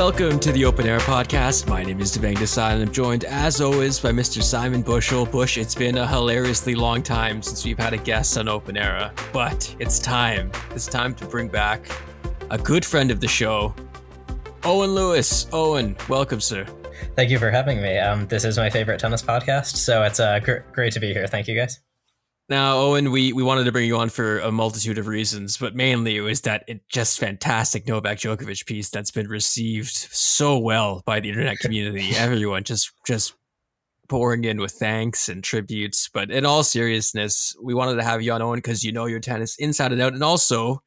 Welcome to the Open Air Podcast. My name is Devang and I'm joined, as always, by Mr. Simon Bushell. Bush, it's been a hilariously long time since we've had a guest on Open Era, but it's time. It's time to bring back a good friend of the show, Owen Lewis. Owen, welcome, sir. Thank you for having me. This is my favorite tennis podcast, so it's great to be here. Thank you, guys. Now, Owen, we wanted to bring you on for a multitude of reasons, but mainly it was that just fantastic Novak Djokovic piece that's been received so well by the internet community. Everyone just pouring in with thanks and tributes. But in all seriousness, we wanted to have you on, Owen, because you know your tennis inside and out. And also,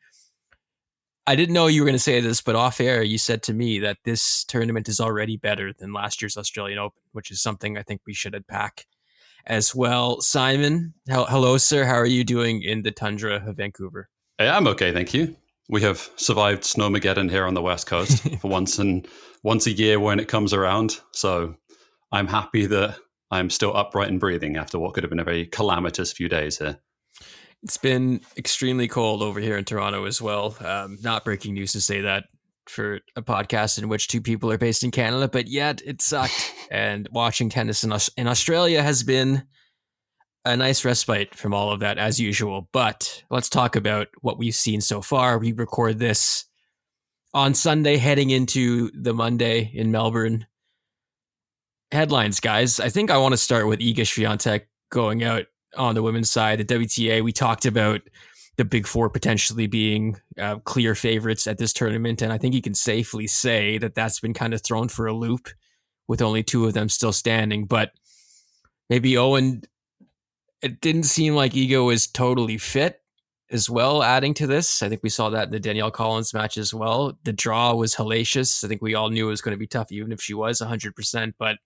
I didn't know you were going to say this, but off air, you said to me that this tournament is already better than last year's Australian Open, which is something I think we should unpack as well. Simon, hello, sir. How are you doing in the tundra of Vancouver? Hey, I'm okay, thank you. We have survived Snowmageddon here on the West Coast for once a year when it comes around. So I'm happy that I'm still upright and breathing after what could have been a very calamitous few days here. It's been extremely cold over here in Toronto as well. Not breaking news to say that for a podcast in which two people are based in Canada, but yet it sucked. And watching tennis in Australia has been a nice respite from all of that, as usual. But let's talk about what we've seen so far. We record this on Sunday, heading into the Monday in Melbourne. Headlines, guys. I think I want to start with Iga Swiatek going out on the women's side. The WTA, we talked about the big four potentially being clear favorites at this tournament. And I think you can safely say that that's been kind of thrown for a loop with only two of them still standing. But maybe, Owen, it didn't seem like Iga was totally fit as well, adding to this. I think we saw that in the Danielle Collins match as well. The draw was hellacious. I think we all knew it was going to be tough, even if she was 100%. But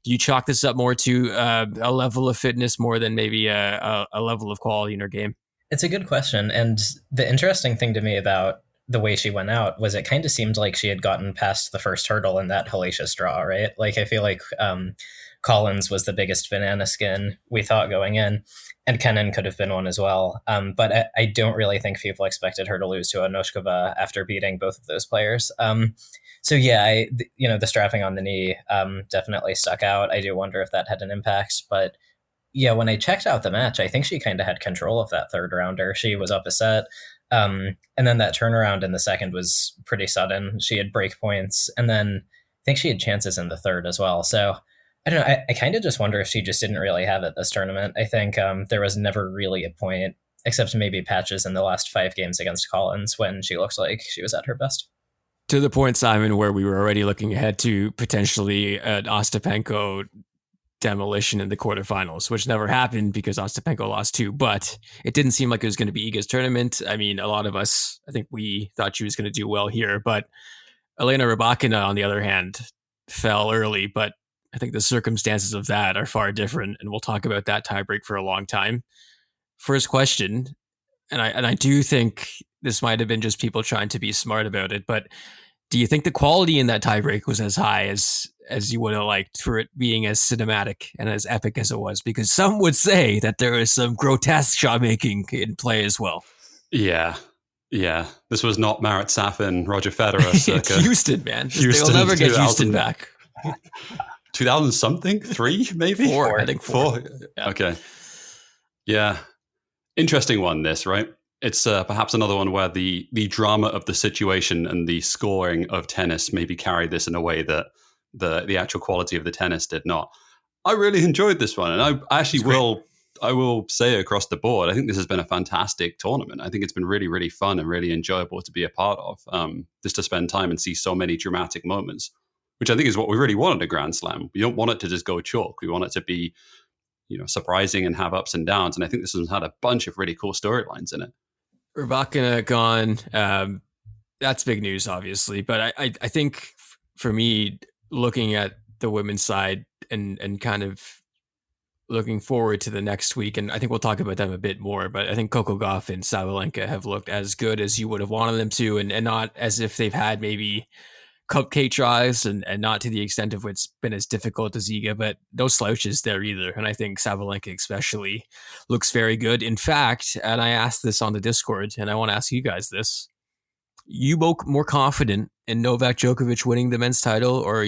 do you chalk this up more to a level of fitness more than maybe a level of quality in her game? It's a good question. And the interesting thing to me about the way she went out was it kind of seemed like she had gotten past the first hurdle in that hellacious draw, right? Like, I feel like Collins was the biggest banana skin we thought going in, and Kenin could have been one as well. But I don't really think people expected her to lose to Onoshkova after beating both of those players. So yeah, the strapping on the knee definitely stuck out. I do wonder if that had an impact, but yeah, when I checked out the match, I think she kind of had control of that third rounder. She was up a set. And then that turnaround in the second was pretty sudden. She had break points. And then I think she had chances in the third as well. So I don't know. I kind of just wonder if she just didn't really have it this tournament. I think there was never really a point, except maybe patches in the last 5 games against Collins, when she looked like she was at her best. To the point, Simon, where we were already looking ahead to potentially an Ostapenko demolition in the quarterfinals, which never happened because Ostapenko lost 2, but it didn't seem like it was going to be Iga's tournament. I mean, a lot of us, I think we thought she was going to do well here, but Elena Rybakina, on the other hand, fell early, but I think the circumstances of that are far different, and we'll talk about that tiebreak for a long time. First question, and I do think this might have been just people trying to be smart about it, but do you think the quality in that tiebreak was as high as you would have liked for it being as cinematic and as epic as it was? Because some would say that there is some grotesque shot making in play as well. Yeah. This was not Marat Safin, Roger Federer circa. Houston, man. They'll never get Houston back. 2000 something? 3 maybe? 4. I think 4. Yeah. Okay. Yeah. Interesting one, this, right? It's perhaps another one where the drama of the situation and the scoring of tennis maybe carried this in a way that the actual quality of the tennis did not. I really enjoyed this one, and I actually will say across the board, I think this has been a fantastic tournament. I think it's been really, really fun and really enjoyable to be a part of. Just to spend time and see so many dramatic moments, which I think is what we really wanted a Grand Slam. We don't want it to just go chalk. We want it to be, surprising and have ups and downs. And I think this has had a bunch of really cool storylines in it. Rybakina gone. That's big news, obviously. But I think for me, looking at the women's side and kind of looking forward to the next week, and I think we'll talk about them a bit more, but I think Coco Gauff and Sabalenka have looked as good as you would have wanted them to, and not as if they've had maybe cupcake tries and not to the extent of it's been as difficult as Iga, but no slouches there either. And I think Sabalenka especially looks very good. In fact, and I asked this on the Discord, and I want to ask you guys this, you more confident in Novak Djokovic winning the men's title, or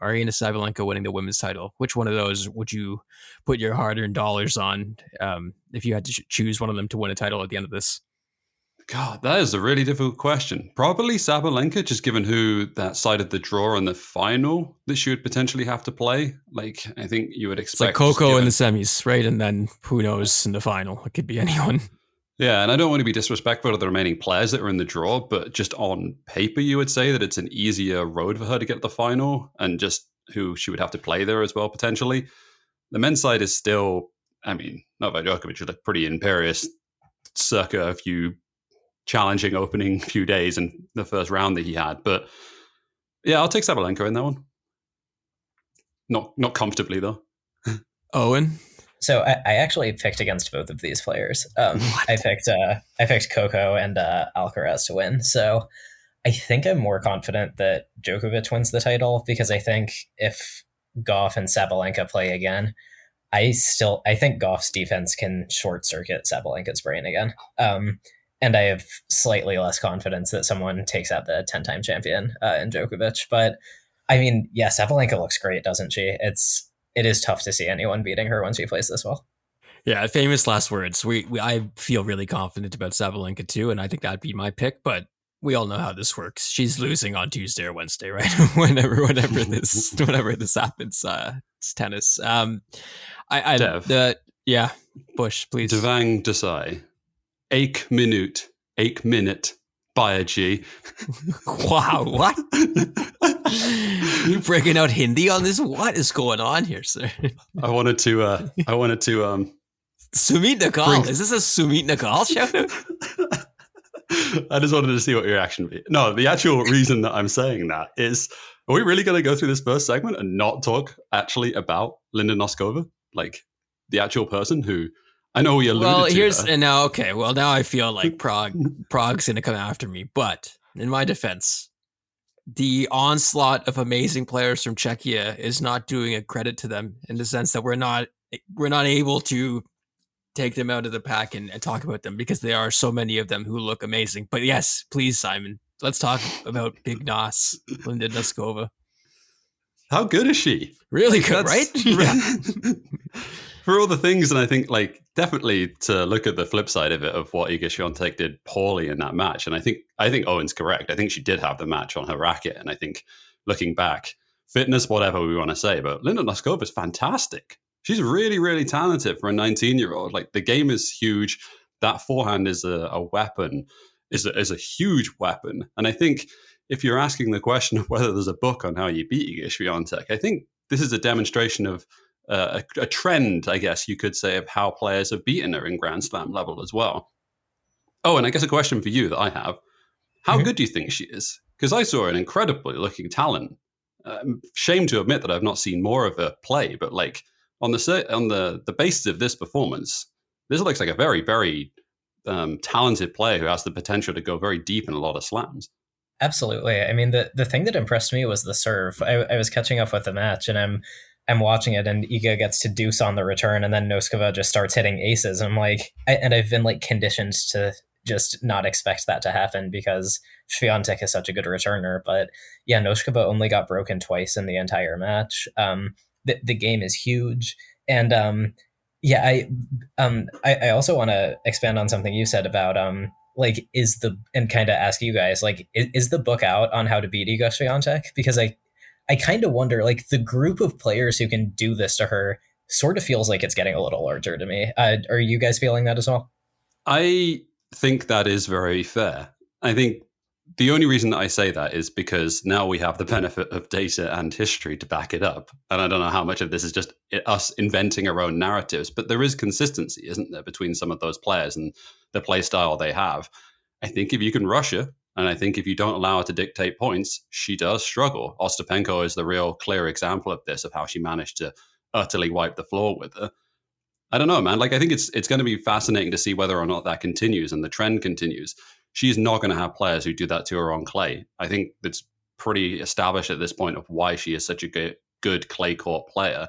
Aryna Sabalenka winning the women's title? Which one of those would you put your hard-earned dollars on if you had to choose one of them to win a title at the end of this? God, that is a really difficult question. Probably Sabalenka, just given who that side of the draw in the final that she would potentially have to play. Like, I think you would expect. It's like Coco in the semis, right? And then who knows in the final? It could be anyone. Yeah, and I don't want to be disrespectful to the remaining players that are in the draw, but just on paper, you would say that it's an easier road for her to get to the final, and just who she would have to play there as well, potentially. The men's side is still, I mean, Novak Djokovic looked pretty imperious, circa a few challenging opening few days in the first round that he had. But yeah, I'll take Sabalenka in that one. Not comfortably, though. Owen? So I actually picked against both of these players. I picked Coco and Alcaraz to win. So I think I'm more confident that Djokovic wins the title, because I think if Goff and Sabalenka play again, I think Goff's defense can short circuit Sabalenka's brain again. And I have slightly less confidence that someone takes out the 10-time champion in Djokovic. But I mean, yeah, Sabalenka looks great, doesn't she? It is tough to see anyone beating her when she plays this well. Yeah, famous last words. I feel really confident about Sabalenka too, and I think that'd be my pick. But we all know how this works. She's losing on Tuesday or Wednesday, right? whenever this happens. It's tennis. Dev. Bush, please. Devang Desai. 1 minute by a G. Wow, what? You breaking out Hindi on this? What is going on here, sir? I wanted to Sumit Nagal. Is this a Sumit Nagal shout? I just wanted to see what your reaction would be. No, the actual reason that I'm saying that is, are we really going to go through this first segment and not talk actually about Linda Noskova? Like, the actual person who I know we alluded to. Now I feel like Prague's going to come after me. But in my defense, the onslaught of amazing players from Czechia is not doing a credit to them, in the sense that we're not able to take them out of the pack and talk about them, because there are so many of them who look amazing. But yes, please, Simon, let's talk about Big Nos, Linda Noskova. How good is she? Really good, right? Yeah. For all the things, and I think definitely to look at the flip side of it, of what Iga Swiatek did poorly in that match. And I think Owen's correct. I think she did have the match on her racket. And I think looking back, fitness, whatever we want to say, but Linda Noskova is fantastic. She's really, really talented for a 19-year-old. Like, the game is huge. That forehand is a weapon, is a huge weapon. And I think if you're asking the question of whether there's a book on how you beat Iga Swiatek, I think this is a demonstration of a trend, I guess you could say, of how players have beaten her in Grand Slam level as well. Oh, and I guess a question for you that I have: how good do you think she is? Because I saw an incredibly looking talent. Shame to admit that I've not seen more of her play, but on the basis of this performance, this looks like a very, very talented player who has the potential to go very deep in a lot of slams. Absolutely. I mean, the thing that impressed me was the serve. I was catching up with the match, and I'm watching it, and Iga gets to deuce on the return, and then Noskova just starts hitting aces. And I'm like, I've been conditioned to just not expect that to happen, because Swiatek is such a good returner. But yeah, Noskova only got broken twice in the entire match. The game is huge, and I also want to expand on something you said about and kind of ask you guys, is the book out on how to beat Iga Swiatek? Because I kind of wonder, the group of players who can do this to her sort of feels like it's getting a little larger to me. Are you guys feeling that as well? I think that is very fair. I think the only reason that I say that is because now we have the benefit of data and history to back it up. And I don't know how much of this is just us inventing our own narratives, but there is consistency, isn't there, between some of those players and the play style they have. I think if you can rush her, and I think if you don't allow her to dictate points, she does struggle. Ostapenko is the real clear example of this, of how she managed to utterly wipe the floor with her. I don't know, man. I think it's going to be fascinating to see whether or not that continues and the trend continues. She's not going to have players who do that to her on clay. I think it's pretty established at this point of why she is such a good clay court player.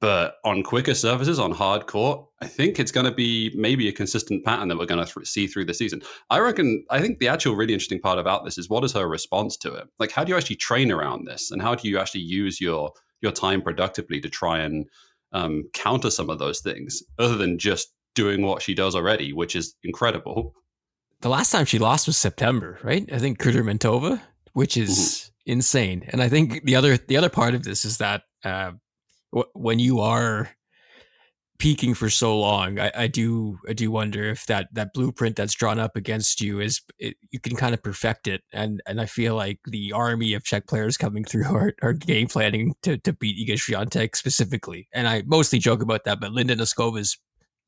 But on quicker surfaces, on hard court, I think it's going to be maybe a consistent pattern that we're going to see through the season. I think the actual really interesting part about this is what is her response to it? Like, how do you actually train around this? And how do you actually use your time productively to try and counter some of those things, other than just doing what she does already, which is incredible? The last time she lost was September, right? I think Kudermetova, which is insane. And I think the other part of this is that when you are peaking for so long, I do wonder if that blueprint that's drawn up against you you can kind of perfect it, and I feel like the army of Czech players coming through are game planning to beat Iga Swiatek specifically. And I mostly joke about that, but Linda Noskova's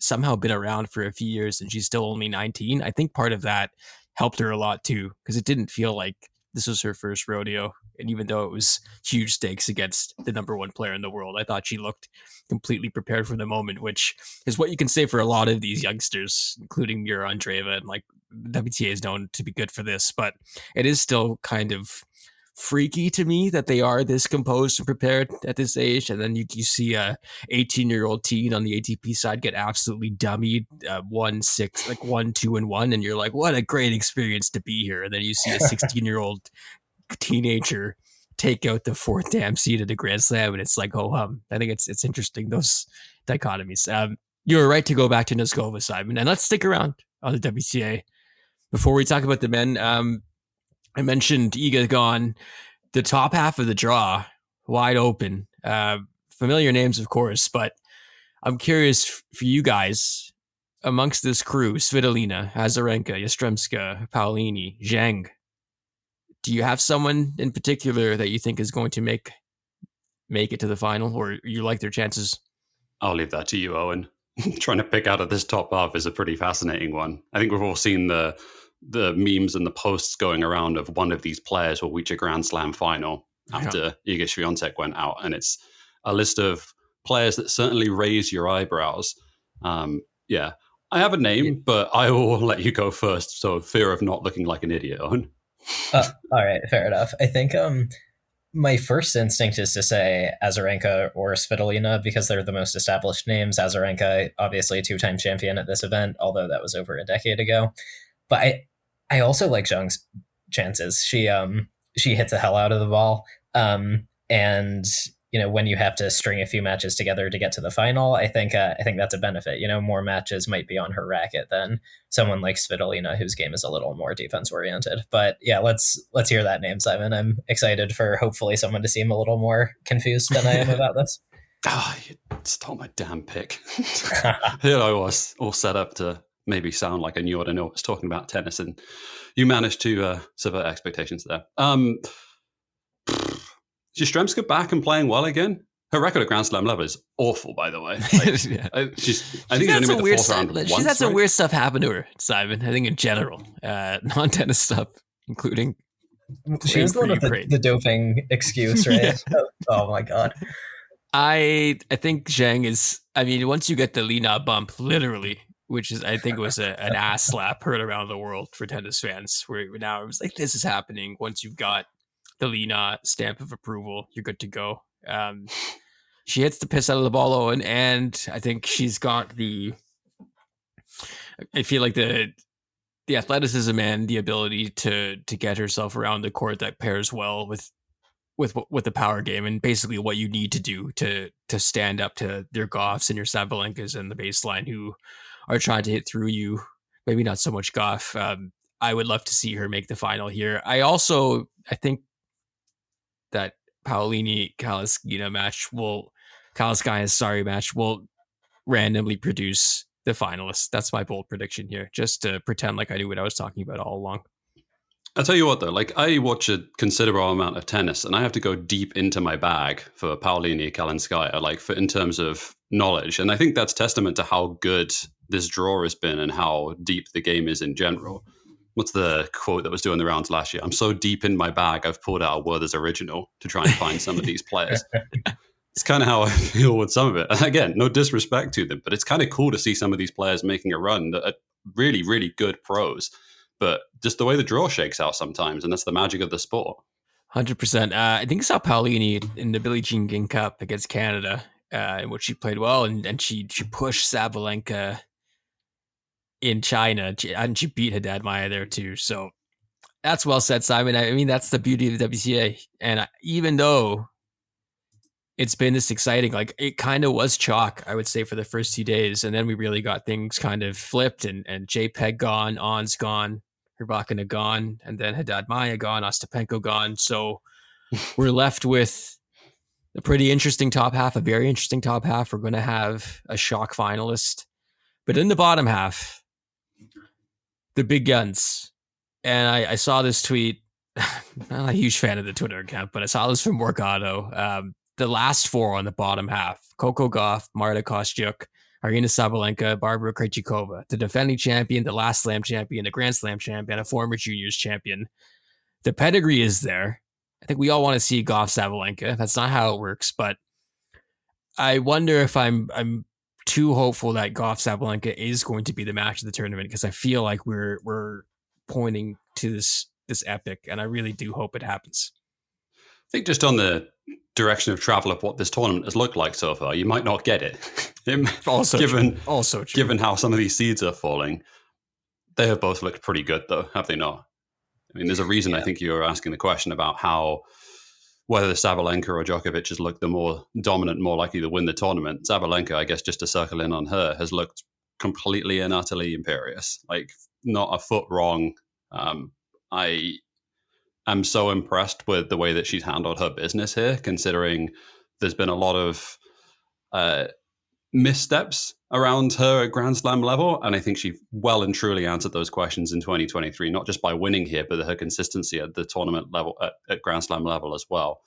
somehow been around for a few years and she's still only 19. I think part of that helped her a lot too, because it didn't feel like this was her first rodeo. And even though it was huge stakes against the number one player in the world, I thought she looked completely prepared for the moment, which is what you can say for a lot of these youngsters, including Mira Andreeva. And like, WTA is known to be good for this, but it is still kind of freaky to me that they are this composed and prepared at this age. And then you see a 18-year-old teen on the ATP side get absolutely dummied, 1-6, like 1-2-1, and you're like, what a great experience to be here. And then you see a 16-year-old teenager take out the fourth damn seed at a Grand Slam, and it's like, oh, I think it's interesting, those dichotomies. You were right to go back to Noskova, Simon, and let's stick around on the WTA before we talk about the men. I mentioned Iga gone. The top half of the draw, wide open. Familiar names, of course, but I'm curious for you guys, amongst this crew, Svitolina, Azarenka, Yastremska, Paolini, Zhang, do you have someone in particular that you think is going to make it to the final, or you like their chances? I'll leave that to you, Owen. Trying to pick out of this top half is a pretty fascinating one. I think we've all seen the memes and the posts going around of one of these players will reach a Grand Slam final after Iga Swiatek went out, and it's a list of players that certainly raise your eyebrows. Yeah, I have a name, but I will let you go first, so fear of not looking like an idiot, Owen. All right, fair enough. I think my first instinct is to say Azarenka or Svitolina because they're the most established names. Azarenka, obviously a two-time champion at this event, although that was over a decade ago. But I also like Zhang's chances. She hits the hell out of the ball. And when you have to string a few matches together to get to the final, I think that's a benefit. More matches might be on her racket than someone like Svitolina, whose game is a little more defense oriented. But yeah, let's hear that name, Simon. I'm excited for hopefully someone to seem a little more confused than I am about this. You stole my damn pick. Here I was, all set up to maybe sound like I knew what I was talking about tennis, and you managed to subvert expectations there. Yastremska back and playing well again. Her record at Grand Slam level is awful, by the way. Like, she's only made the fourth round once. She's had some weird stuff happen to her, Simon. I think in general, non-tennis stuff, including. She was the one with the doping excuse, right? Oh my god. I think Zhang is. I mean, once you get the Lina bump, literally, which is, I think, was an ass slap heard around the world for tennis fans. Where now it was like, this is happening. Once you've got the Lina stamp of approval, you're good to go. She hits the piss out of the ball, Owen, and I think she's got I feel like the athleticism and the ability to get herself around the court that pairs well with the power game, and basically what you need to do to stand up to your Goffs and your Sabalenkas and the baseline who are trying to hit through you. Maybe not so much Goff. I would love to see her make the final here. I think that Paolini Kaliskina match will randomly produce the finalists. That's my bold prediction here, just to pretend like I knew what I was talking about all along. I'll tell you what, though, like, I watch a considerable amount of tennis, and I have to go deep into my bag for Paolini Kalinskaya, in terms of knowledge. And I think that's testament to how good this draw has been and how deep the game is in general. What's the quote that was doing the rounds last year? I'm so deep in my bag, I've pulled out a Werther's original to try and find some of these players. It's kind of how I feel with some of it. And again, no disrespect to them, but it's kind of cool to see some of these players making a run that are really, really good pros. But just the way the draw shakes out sometimes, and that's the magic of the sport. 100%. I think I saw Paolini in the Billie Jean King Cup against Canada, in which she played well, and she pushed Sabalenka in China, and she beat Haddad Maia there too. So that's well said, Simon. I mean, that's the beauty of the WTA. And even though it's been this exciting, like it kind of was chalk, I would say, for the first 2 days. And then we really got things kind of flipped, and JPEG gone, On's gone, Rybakina gone, and then Haddad Maia gone, Ostapenko gone. So we're left with a pretty interesting top half, a very interesting top half. We're going to have a shock finalist. But in the bottom half, the big guns. And I saw this tweet. I'm not a huge fan of the Twitter account, but I saw this from Workado. The last four on the bottom half: Coco Gauff, Marta Kostyuk, Arina Sabalenka, Barbara Krejcikova, the defending champion, the last Slam champion, the Grand Slam champion, a former juniors champion. The pedigree is there. I think we all want to see Gauff Sabalenka. That's not how it works, but I wonder if I'm too hopeful that Gauff Sabalenka is going to be the match of the tournament, because I feel like we're pointing to this epic, and I really do hope it happens. I think just on the direction of travel of what this tournament has looked like so far, you might not get it. Given how some of these seeds are falling, they have both looked pretty good, though, have they not? I mean, there's a reason I think you were asking the question about whether the Sabalenka or Djokovic has looked the more dominant, more likely to win the tournament. Sabalenka, I guess, just to circle in on her, has looked completely and utterly imperious, like not a foot wrong. I am so impressed with the way that she's handled her business here, considering there's been a lot of missteps around her at Grand Slam level. And I think she well and truly answered those questions in 2023, not just by winning here, but her consistency at the tournament level, at Grand Slam level as well.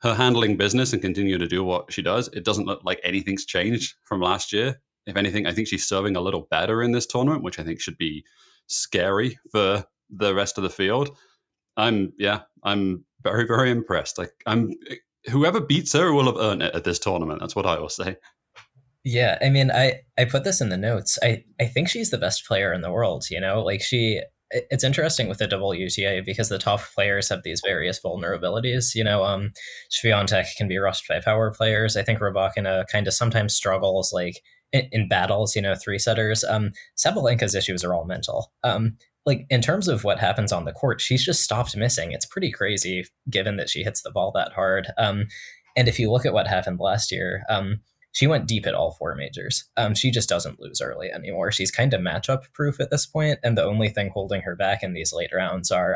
Her handling business and continue to do what she does, it doesn't look like anything's changed from last year. If anything, I think she's serving a little better in this tournament, which I think should be scary for the rest of the field. I'm very, very impressed. Whoever beats her will have earned it at this tournament. That's what I will say. Yeah, I mean, I put this in the notes. I think she's the best player in the world, like it's interesting with the WTA because the top players have these various vulnerabilities. Swiatek can be rushed by power players. I think Rybakina kind of sometimes struggles like in battles, three setters. Sabalenka's issues are all mental. Like in terms of what happens on the court, she's just stopped missing. It's pretty crazy given that she hits the ball that hard. And if you look at what happened last year, she went deep at all four majors. She just doesn't lose early anymore. She's kind of matchup proof at this point, and the only thing holding her back in these late rounds are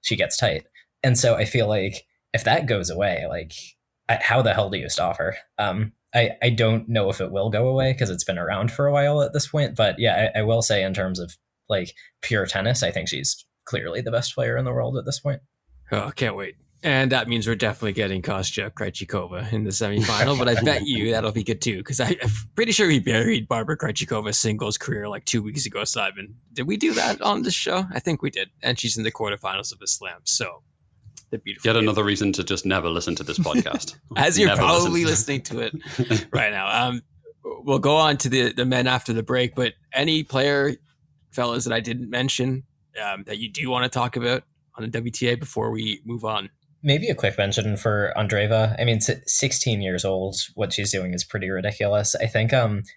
she gets tight. And so I feel like if that goes away, like how the hell do you stop her? I don't know if it will go away because it's been around for a while at this point. But yeah, I will say in terms of like pure tennis, I think she's clearly the best player in the world at this point. Oh, can't wait. And that means we're definitely getting Kostyuk Krejcikova in the semifinal, but I bet you that'll be good too, because I'm pretty sure we buried Barbara Krejcikova's singles career like 2 weeks ago, Simon. Did we do that on this show? I think we did. And she's in the quarterfinals of the Slam. So the beautiful. Yet another reason to just never listen to this podcast. As you're probably listening to it right now. We'll go on to the men after the break, but any player, fellas, that I didn't mention that you do want to talk about on the WTA before we move on? Maybe a quick mention for Andreeva. I mean, 16 years old. What she's doing is pretty ridiculous. I think,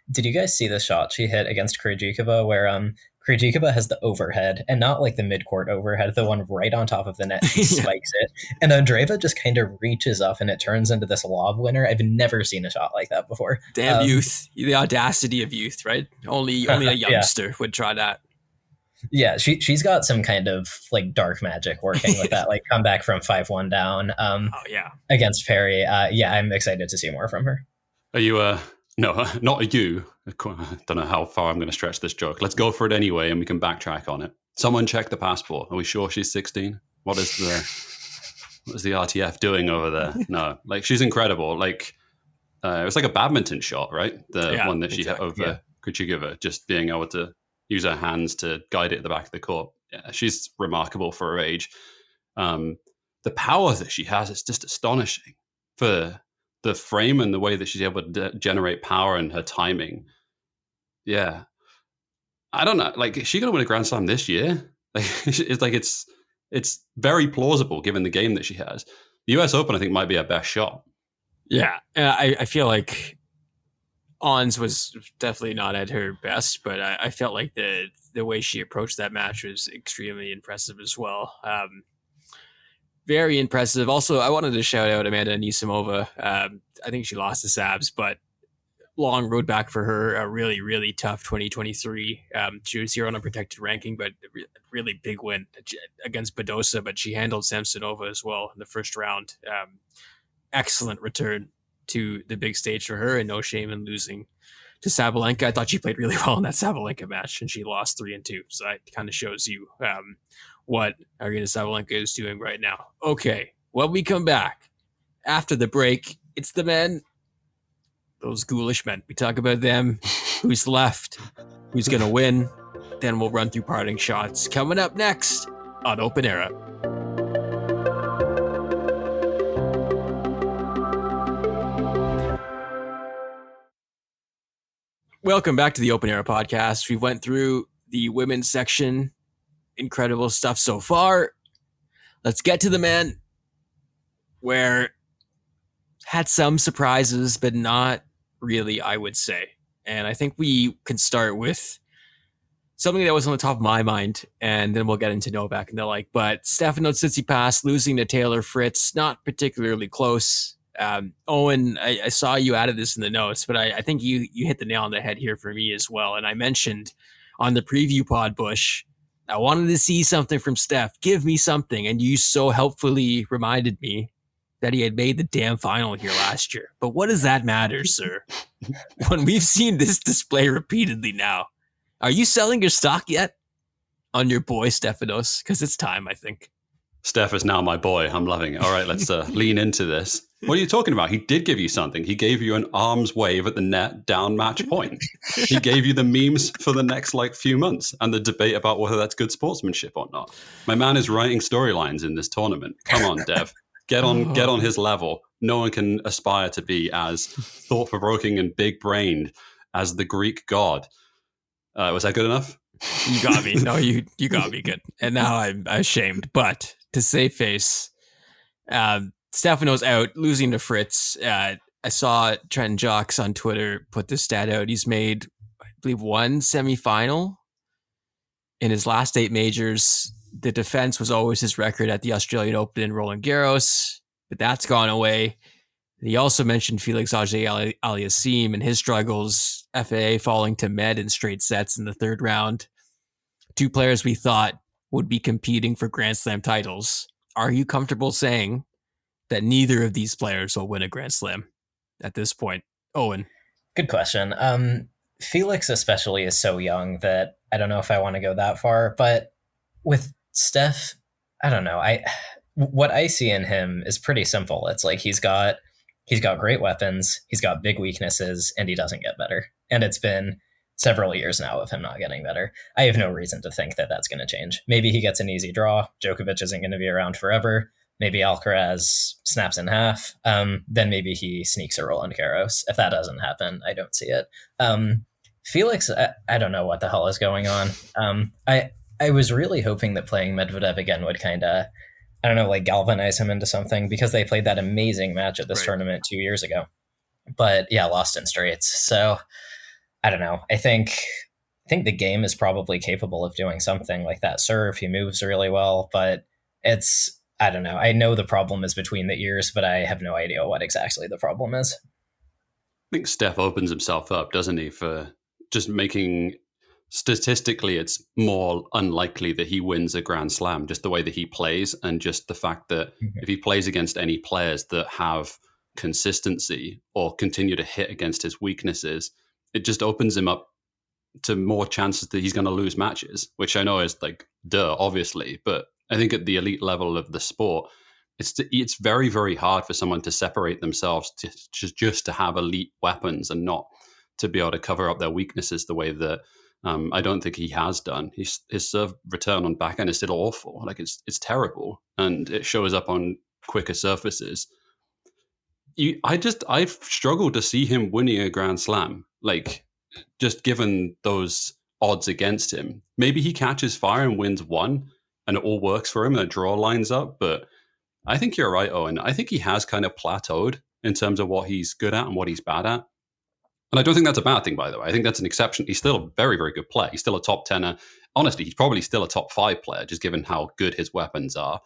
did you guys see the shot she hit against Krejcikova where Krejcikova has the overhead and not like the mid-court overhead, the one right on top of the net. She spikes it. And Andreeva just kind of reaches up and it turns into this lob winner. I've never seen a shot like that before. Damn youth. The audacity of youth, right? Only a youngster would try that. Yeah, she's got some kind of like dark magic working with that, like come back from 5-1 down against Perry. I'm excited to see more from her. Are you no, not you. I don't know how far I'm going to stretch this joke. Let's go for it anyway and we can backtrack on it. Someone check the passport. Are we sure she's 16? What is the RTF doing over there? No, like she's incredible. Like it was like a badminton shot, right? The one that she hit over Krejcikova, just being able to use her hands to guide it at the back of the court. Yeah, she's remarkable for her age. The power that she has is just astonishing for the frame and the way that she's able to generate power and her timing. Yeah. I don't know. Like, is she going to win a Grand Slam this year? Like, it's very plausible given the game that she has. The US Open, I think, might be her best shot. Yeah, I feel like Ons was definitely not at her best, but I felt like the way she approached that match was extremely impressive as well. Very impressive. Also, I wanted to shout out Amanda Anisimova. I think she lost to Sabs, but long road back for her. A really, really tough 2023. She was here on a protected ranking, but really big win against Badosa, but she handled Samsonova as well in the first round. Excellent return to the big stage for her, and no shame in losing to Sabalenka. I thought she played really well in that Sabalenka match, and she lost 3-2. So that kind of shows you what Arina Sabalenka is doing right now. Okay, when we come back after the break, it's the men, those ghoulish men. We talk about them, who's left, who's going to win. Then we'll run through parting shots. Coming up next on Open Era. Welcome back to the Open Era podcast. We went through the women's section. Incredible stuff so far. Let's get to the men, where had some surprises, but not really, I would say. And I think we can start with something that was on the top of my mind, and then we'll get into Novak and the like. But Stefanos Tsitsipas losing to Taylor Fritz, not particularly close. Owen, I saw you added this in the notes, but I think you hit the nail on the head here for me as well. And I mentioned on the preview pod, Bush, I wanted to see something from Steph. Give me something. And you so helpfully reminded me that he had made the damn final here last year. But what does that matter, sir? When we've seen this display repeatedly now. Are you selling your stock yet on your boy Stefanos? Because it's time, I think. Steph is now my boy. I'm loving it. All right, let's lean into this. What are you talking about? He did give you something. He gave you an arms wave at the net down match point. He gave you the memes for the next few months and the debate about whether that's good sportsmanship or not. My man is writing storylines in this tournament. Come on, Dev. Get on his level. No one can aspire to be as thought-provoking and big-brained as the Greek god. Was that good enough? You got me. No, you got me good. And now I'm ashamed. But to save face, Stefanos out, losing to Fritz. I saw Trent Jocks on Twitter put this stat out. He's made, I believe, one semifinal in his last 8 majors. The defense was always his record at the Australian Open and Roland Garros, but that's gone away. He also mentioned Felix Auger-Aliassime and his struggles, FAA falling to Med in straight sets in the third round. 2 players we thought would be competing for Grand Slam titles. Are you comfortable saying that neither of these players will win a Grand Slam at this point? Owen. Good question. Felix especially is so young that I don't know if I want to go that far, but with Steph, I don't know. What I see in him is pretty simple. It's like he's got great weapons, he's got big weaknesses, and he doesn't get better. And it's been several years now of him not getting better. I have no reason to think that that's going to change. Maybe he gets an easy draw. Djokovic isn't going to be around forever. Maybe Alcaraz snaps in half. Then maybe he sneaks a Roland Garros. If that doesn't happen, I don't see it. Felix, I don't know what the hell is going on. I was really hoping that playing Medvedev again would kind of, I don't know, like galvanize him into something, because they played that amazing match at this tournament 2 years ago. But yeah, lost in straights. So I don't know. I think the game is probably capable of doing something like that serve. He moves really well, but I don't know. I know the problem is between the ears, but I have no idea what exactly the problem is. I think Steph opens himself up, doesn't he, for just making, statistically, it's more unlikely that he wins a Grand Slam, just the way that he plays, and just the fact that if he plays against any players that have consistency or continue to hit against his weaknesses, it just opens him up to more chances that he's going to lose matches, which I know is obviously, but I think at the elite level of the sport, it's very, very hard for someone to separate themselves to just to have elite weapons and not to be able to cover up their weaknesses the way that I don't think he has done. His serve return on backhand is still awful. It's terrible, and it shows up on quicker surfaces. I've struggled to see him winning a Grand Slam, just given those odds against him. Maybe he catches fire and wins one, and it all works for him, and a draw lines up. But I think you're right, Owen. I think he has kind of plateaued, in terms of what he's good at and what he's bad at. And I don't think that's a bad thing, by the way. I think that's an exception. He's still a very, very good player. He's still a top 10er. Honestly, he's probably still a top 5 player, just given how good his weapons are.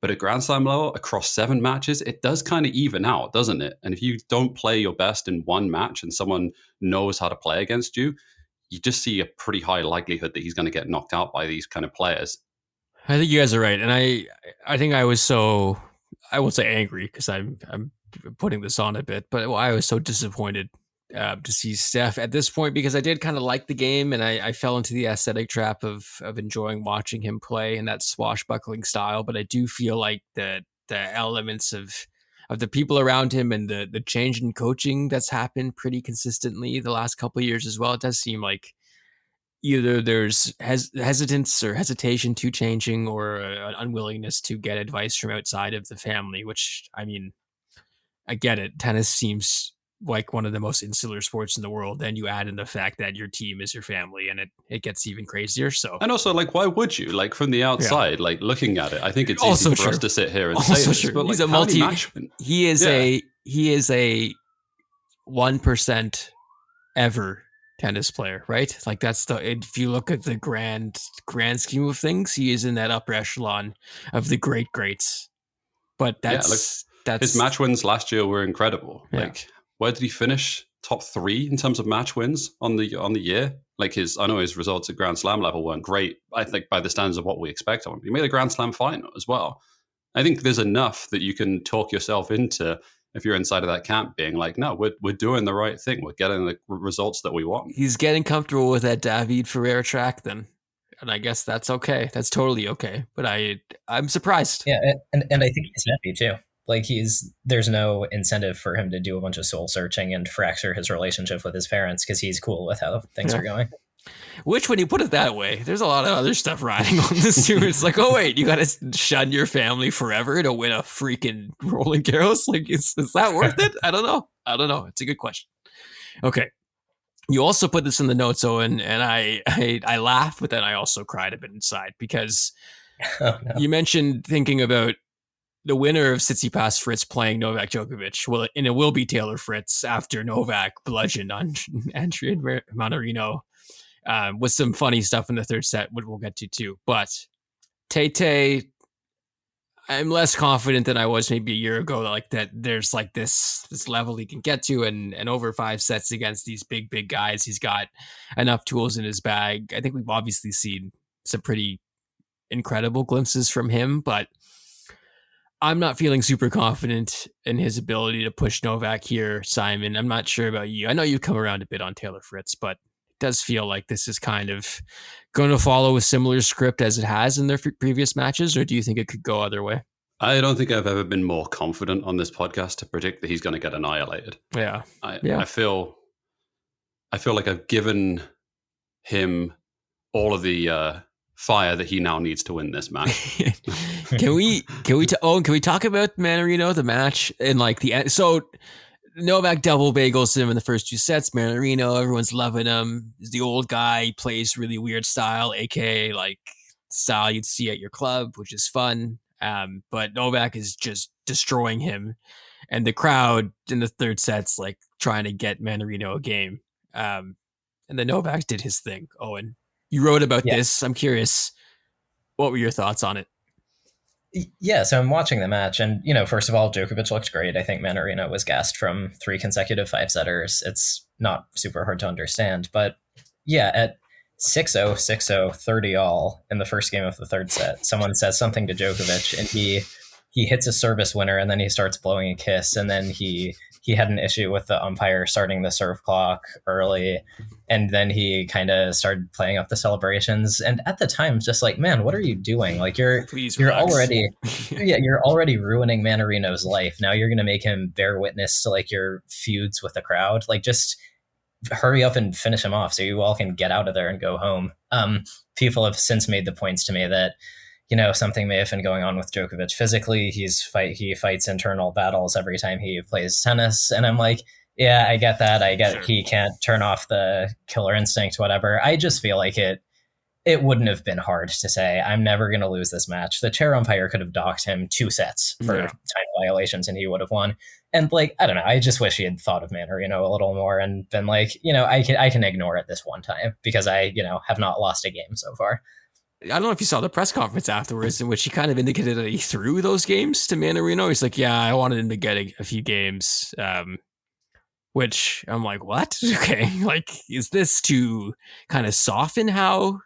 But at Grand Slam level, across 7 matches, it does kind of even out, doesn't it? And if you don't play your best in one match and someone knows how to play against you, you just see a pretty high likelihood that he's going to get knocked out by these kind of players. I think you guys are right. And I think I was so, I won't say angry because I'm putting this on a bit, but I was so disappointed to see Steph at this point, because I did kind of like the game, and I fell into the aesthetic trap of enjoying watching him play in that swashbuckling style. But I do feel like the elements of the people around him and the change in coaching that's happened pretty consistently the last couple of years as well, it does seem like either there's hesitance or hesitation to changing, or an unwillingness to get advice from outside of the family, which, I mean, I get it. Tennis seems like one of the most insular sports in the world. Then you add in the fact that your team is your family, and it gets even crazier. So, and also, like, why would you? Like, from the outside, like, looking at it, I think it's also easy for us to sit here and say this. But, he's like, he is a 1% ever tennis player, right? Like, that's if you look at the grand scheme of things, he is in that upper echelon of the greats. But that's his match wins last year were incredible. Yeah. Like, where did he finish? Top 3 in terms of match wins on the year. Like, I know his results at Grand Slam level weren't great, I think, by the standards of what we expect of him. He made a Grand Slam final as well. I think there's enough that you can talk yourself into, if you're inside of that camp, being like, no, we're doing the right thing. We're getting the results that we want. He's getting comfortable with that David Ferrer track then. And I guess that's okay. That's totally okay. But I'm surprised. Yeah, and I think he's happy too. Like, there's no incentive for him to do a bunch of soul searching and fracture his relationship with his parents, because he's cool with how things are going. Which, when you put it that way, there's a lot of other stuff riding on this too. It's like, oh wait, you got to shun your family forever to win a freaking Roland Garros? Like, is that worth it? I don't know. It's a good question. Okay. You also put this in the notes, Owen, and I laughed, but then I also cried a bit inside, because you mentioned thinking about the winner of Tsitsipas Fritz playing Novak Djokovic. Well, and it will be Taylor Fritz after Novak bludgeoned on Andrea Manarino, with some funny stuff in the third set, which we'll get to too. But Tate, I'm less confident than I was maybe a year ago, like that there's like this level he can get to, and over 5 sets against these big guys, he's got enough tools in his bag. I think we've obviously seen some pretty incredible glimpses from him, but I'm not feeling super confident in his ability to push Novak here, Simon. I'm not sure about you. I know you've come around a bit on Taylor Fritz, but it does feel like this is kind of going to follow a similar script as it has in their previous matches, or do you think it could go other way? I don't think I've ever been more confident on this podcast to predict that he's going to get annihilated. Yeah. I feel like I've given him all of the fire that he now needs to win this match. Can we talk about Manarino, the match, and like the end? So Novak double bagels him in the first 2 sets. Manarino, everyone's loving him. He's the old guy. He plays really weird style, aka like style you'd see at your club, which is fun. But Novak is just destroying him, and the crowd in the third set's like trying to get Manarino a game. And then Novak did his thing. Owen, you wrote about this. I'm curious, what were your thoughts on it? Yeah, so I'm watching the match, and, first of all, Djokovic looked great. I think Manarino was gassed from 3 consecutive 5-setters. It's not super hard to understand, but yeah, at 6-0, 6-0, 30 all in the first game of the third set, someone says something to Djokovic, and he hits a service winner, and then he starts blowing a kiss, and then he had an issue with the umpire starting the serve clock early, and then he kind of started playing up the celebrations. And at the time, just like, man, what are you doing? Like, you're already ruining Manarino's life. Now you're going to make him bear witness to like your feuds with the crowd. Like, just hurry up and finish him off so you all can get out of there and go home. People have since made the points to me that, something may have been going on with Djokovic physically. He fights internal battles every time he plays tennis. And I'm like, yeah, I get that. I get He can't turn off the killer instinct, whatever. I just feel like it wouldn't have been hard to say, I'm never going to lose this match. The chair umpire could have docked him 2 sets for time violations and he would have won. And like, I don't know, I just wish he had thought of Manarino a little more and been like, I can ignore it this one time because I, have not lost a game so far. I don't know if you saw the press conference afterwards in which he kind of indicated that he threw those games to Manarino. He's like, yeah, I wanted him to get a few games. Which I'm like, what? Okay. Like, is this to kind of soften how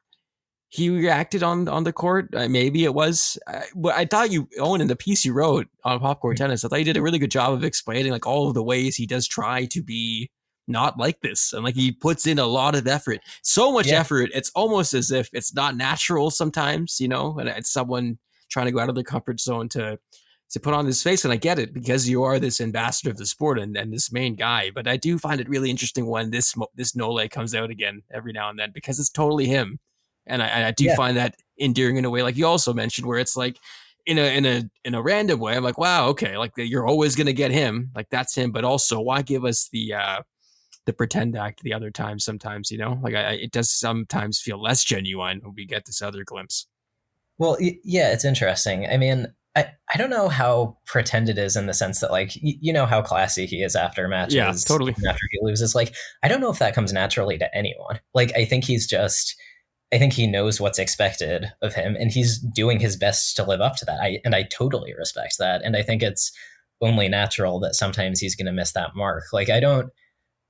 he reacted on the court? Maybe it was. But I thought Owen, in the piece you wrote on Popcorn Tennis, I thought you did a really good job of explaining like all of the ways he does try to be not like this. And like he puts in a lot of effort, so much effort. It's almost as if it's not natural sometimes, and it's someone trying to go out of their comfort zone to put on this face. And I get it because you are this ambassador of the sport and this main guy. But I do find it really interesting when this Nole comes out again every now and then because it's totally him. And I do find that endearing in a way, like you also mentioned, where it's like in a random way. I'm like, wow, okay, like you're always gonna get him, like that's him. But also, why give us the pretend act the other time? Sometimes, like it does sometimes feel less genuine when we get this other glimpse. Well, yeah, it's interesting. I mean, I don't know how pretend it is in the sense that like how classy he is after matches. Yeah, totally. After he loses, like I don't know if that comes naturally to anyone. Like I think he knows what's expected of him and he's doing his best to live up to that. I totally respect that. And I think it's only natural that sometimes he's going to miss that mark. Like I don't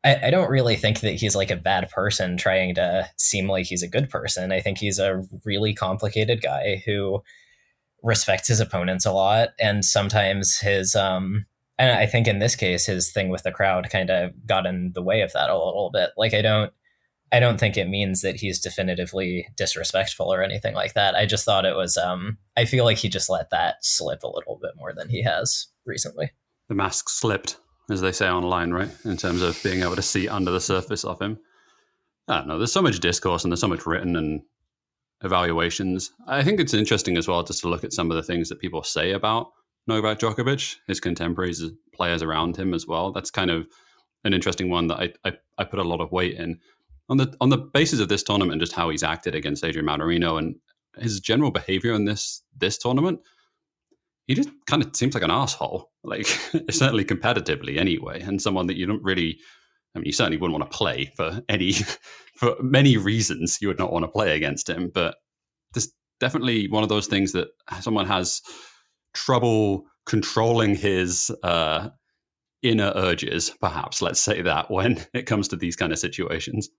really think that he's like a bad person trying to seem like he's a good person. I think he's a really complicated guy who respects his opponents a lot. And sometimes and I think in this case, his thing with the crowd kind of got in the way of that a little bit. Like I don't think it means that he's definitively disrespectful or anything like that. I just thought it was, I feel like he just let that slip a little bit more than he has recently. The mask slipped, as they say online, right? In terms of being able to see under the surface of him. I don't know. There's so much discourse and there's so much written and evaluations. I think it's interesting as well just to look at some of the things that people say about Novak Djokovic, his contemporaries, players around him as well. That's kind of an interesting one that I put a lot of weight in. On the basis of this tournament, just how he's acted against Adrian Manarino and his general behavior in this tournament, he just kind of seems like an asshole. Like certainly competitively anyway, and someone that you don't really. I mean, you certainly wouldn't want to play for many reasons. You would not want to play against him, but there's definitely one of those things that someone has trouble controlling his inner urges, perhaps. Let's say that when it comes to these kind of situations.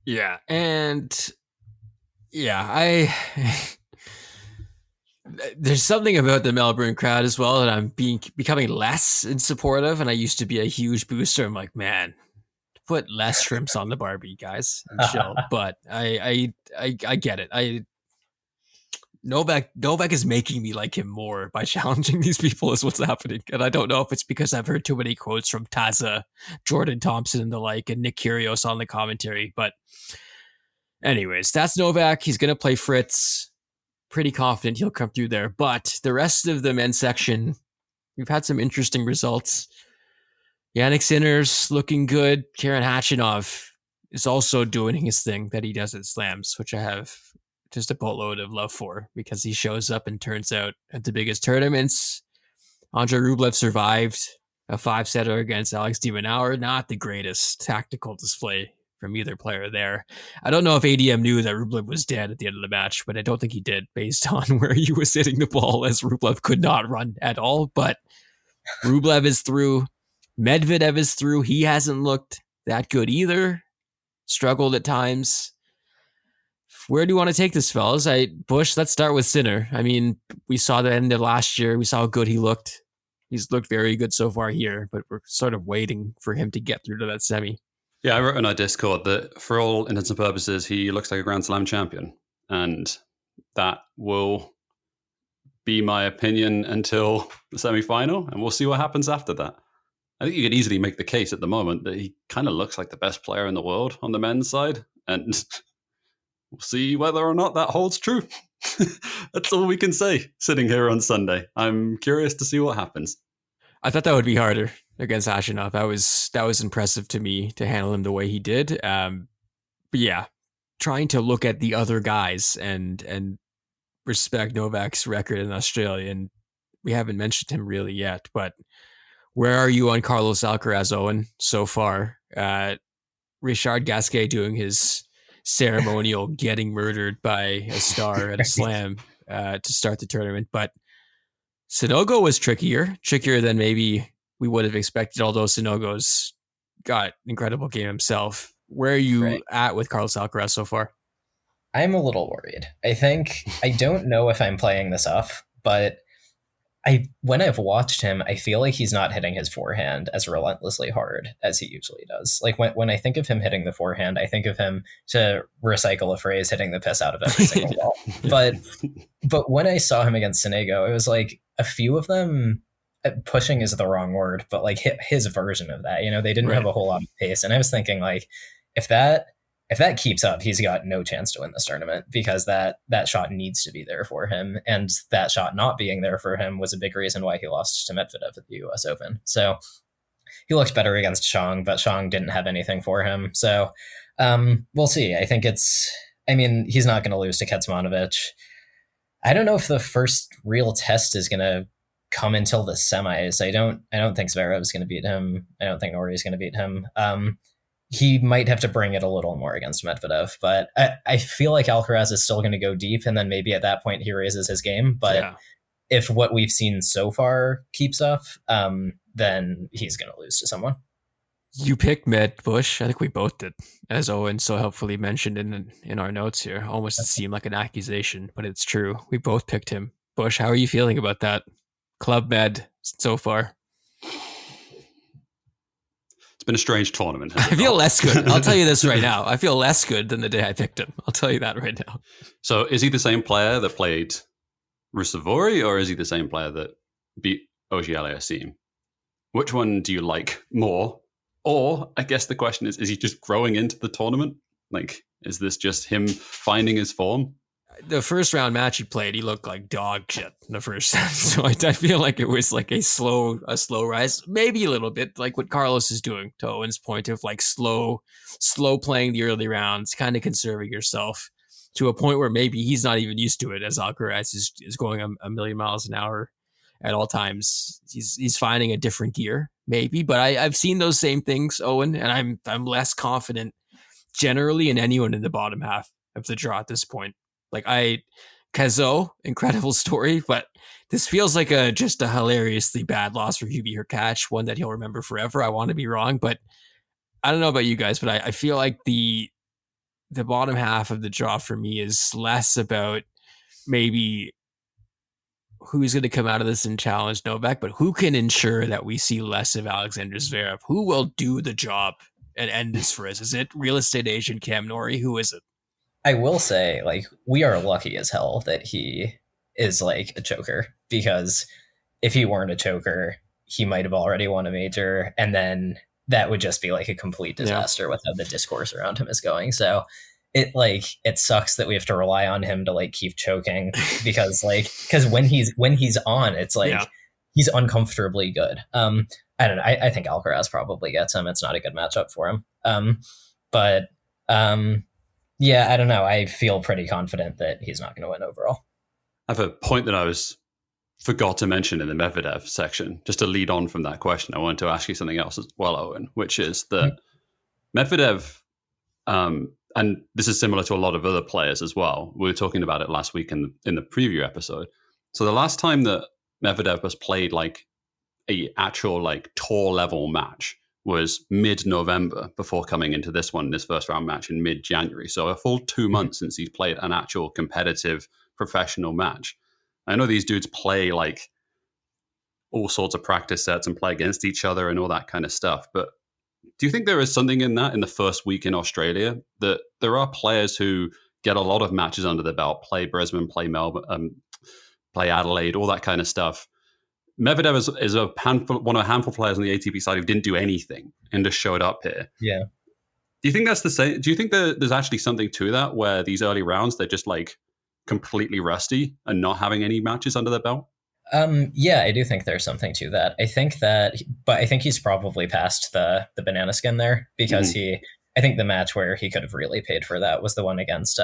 Yeah, and I there's something about the Melbourne crowd as well that I'm becoming less in support of, and I used to be a huge booster. I'm like, man, put less shrimps on the Barbie, guys, and chill. But I get it. Novak is making me like him more by challenging these people is what's happening. And I don't know if it's because I've heard too many quotes from Taza, Jordan Thompson and the like, and Nick Kyrgios on the commentary. But anyways, that's Novak. He's going to play Fritz. Pretty confident he'll come through there. But the rest of the men's section, we've had some interesting results. Yannick Sinner's looking good. Karen Khachanov is also doing his thing that he does at slams, which I have just a boatload of love for because he shows up and turns out at the biggest tournaments. Andrei Rublev survived a 5-setter against Alex de Minaur. Not the greatest tactical display from either player there. I don't know if ADM knew that Rublev was dead at the end of the match, but I don't think he did based on where he was hitting the ball as Rublev could not run at all. But Rublev is through. Medvedev is through. He hasn't looked that good either. Struggled at times. Where do you want to take this, fellas? Bush, let's start with Sinner. I mean, we saw the end of last year. We saw how good he looked. He's looked very good so far here, but we're sort of waiting for him to get through to that semi. Yeah, I wrote in our Discord that for all intents and purposes, he looks like a Grand Slam champion. And that will be my opinion until the semi-final, and we'll see what happens after that. I think you could easily make the case at the moment that he kind of looks like the best player in the world on the men's side, and we'll see whether or not that holds true. That's all we can say sitting here on Sunday. I'm curious to see what happens. I thought that would be harder against Khachanov. That was impressive to me to handle him the way he did. But yeah, trying to look at the other guys and respect Novak's record in Australia, and we haven't mentioned him really yet, but where are you on Carlos Alcaraz, Owen, so far? Richard Gasquet doing his ceremonial getting murdered by a star at a slam to start the tournament, but Sonogo was trickier than maybe we would have expected, although Sonogo's got incredible game himself. Where are you at with Carlos Alcaraz so far? I'm a little worried. I don't know if I'm playing this off, but when I've watched him, I feel like he's not hitting his forehand as relentlessly hard as he usually does. Like when I think of him hitting the forehand, I think of him, to recycle a phrase, hitting the piss out of every single ball. But when I saw him against Sonego, it was like a few of them, pushing is the wrong word, but like his version of that, they didn't have a whole lot of pace. And I was thinking, like, if that keeps up, he's got no chance to win this tournament, because that shot needs to be there for him. And that shot not being there for him was a big reason why he lost to Medvedev at the US Open. So he looked better against Chang, but Chang didn't have anything for him. So we'll see. I think he's not going to lose to Kecmanovic. I don't know if the first real test is going to come until the semis. I don't think Zverev is going to beat him. I don't think Norrie is going to beat him. He might have to bring it a little more against Medvedev, but I feel like Alcaraz is still going to go deep, and then maybe at that point he raises his game. But if what we've seen so far keeps up, then he's going to lose to someone. You picked Med Bush. I think we both did, as Owen so helpfully mentioned in our notes here. Almost seemed like an accusation, but it's true. We both picked him. Bush, how are you feeling about that? Club Med so far? It's been a strange tournament. I feel less good. I'll tell you this right now. I feel less good than the day I picked him. I'll tell you that right now. So is he the same player that played Ruusuvuori, or is he the same player that beat Auger-Aliassime? Which one do you like more? Or I guess the question is he just growing into the tournament? Like, is this just him finding his form? The first round match he played, he looked like dog shit in the first set. So I feel like it was like a slow rise, maybe a little bit like what Carlos is doing, to Owen's point of like slow playing the early rounds, kind of conserving yourself to a point where maybe he's not even used to it, as Alcaraz is going a million miles an hour at all times. He's finding a different gear, maybe, but I've seen those same things, Owen, and I'm less confident generally in anyone in the bottom half of the draw at this point. Like Cazot, incredible story, but this feels like just a hilariously bad loss for Hubie Hurkacz, one that he'll remember forever. I want to be wrong, but I don't know about you guys, but I feel like the bottom half of the draw for me is less about maybe who's going to come out of this and challenge Novak, but who can ensure that we see less of Alexander Zverev? Who will do the job and end this for us? Is it real estate agent Cam Norrie? Who is it? I will say, like, we are lucky as hell that he is like a choker, because if he weren't a choker, he might have already won a major, and then that would just be like a complete disaster with how the discourse around him is going. So it sucks that we have to rely on him to like keep choking, because when he's on, it's like he's uncomfortably good. I don't know. I think Alcaraz probably gets him. It's not a good matchup for him. Yeah, I don't know. I feel pretty confident that he's not going to win overall. I have a point that I forgot to mention in the Medvedev section, just to lead on from that question. I wanted to ask you something else as well, Owen, which is that Medvedev, and this is similar to a lot of other players as well. We were talking about it last week in the preview episode. So the last time that Medvedev was played like a actual like tour level match was mid-November, before coming into this first round match in mid-January. So a full 2 months since he's played an actual competitive professional match. I know these dudes play like all sorts of practice sets and play against each other and all that kind of stuff. But do you think there is something in that in the first week in Australia, that there are players who get a lot of matches under their belt, play Brisbane, play Melbourne, play Adelaide, all that kind of stuff? Medvedev is one of a handful of players on the ATP side who didn't do anything and just showed up here. Yeah. Do you think that's the same? Do you think that there's actually something to that, where these early rounds, they're just like completely rusty and not having any matches under their belt? Yeah, I do think there's something to that. I think he's probably past the banana skin there, because I think the match where he could have really paid for that was the one against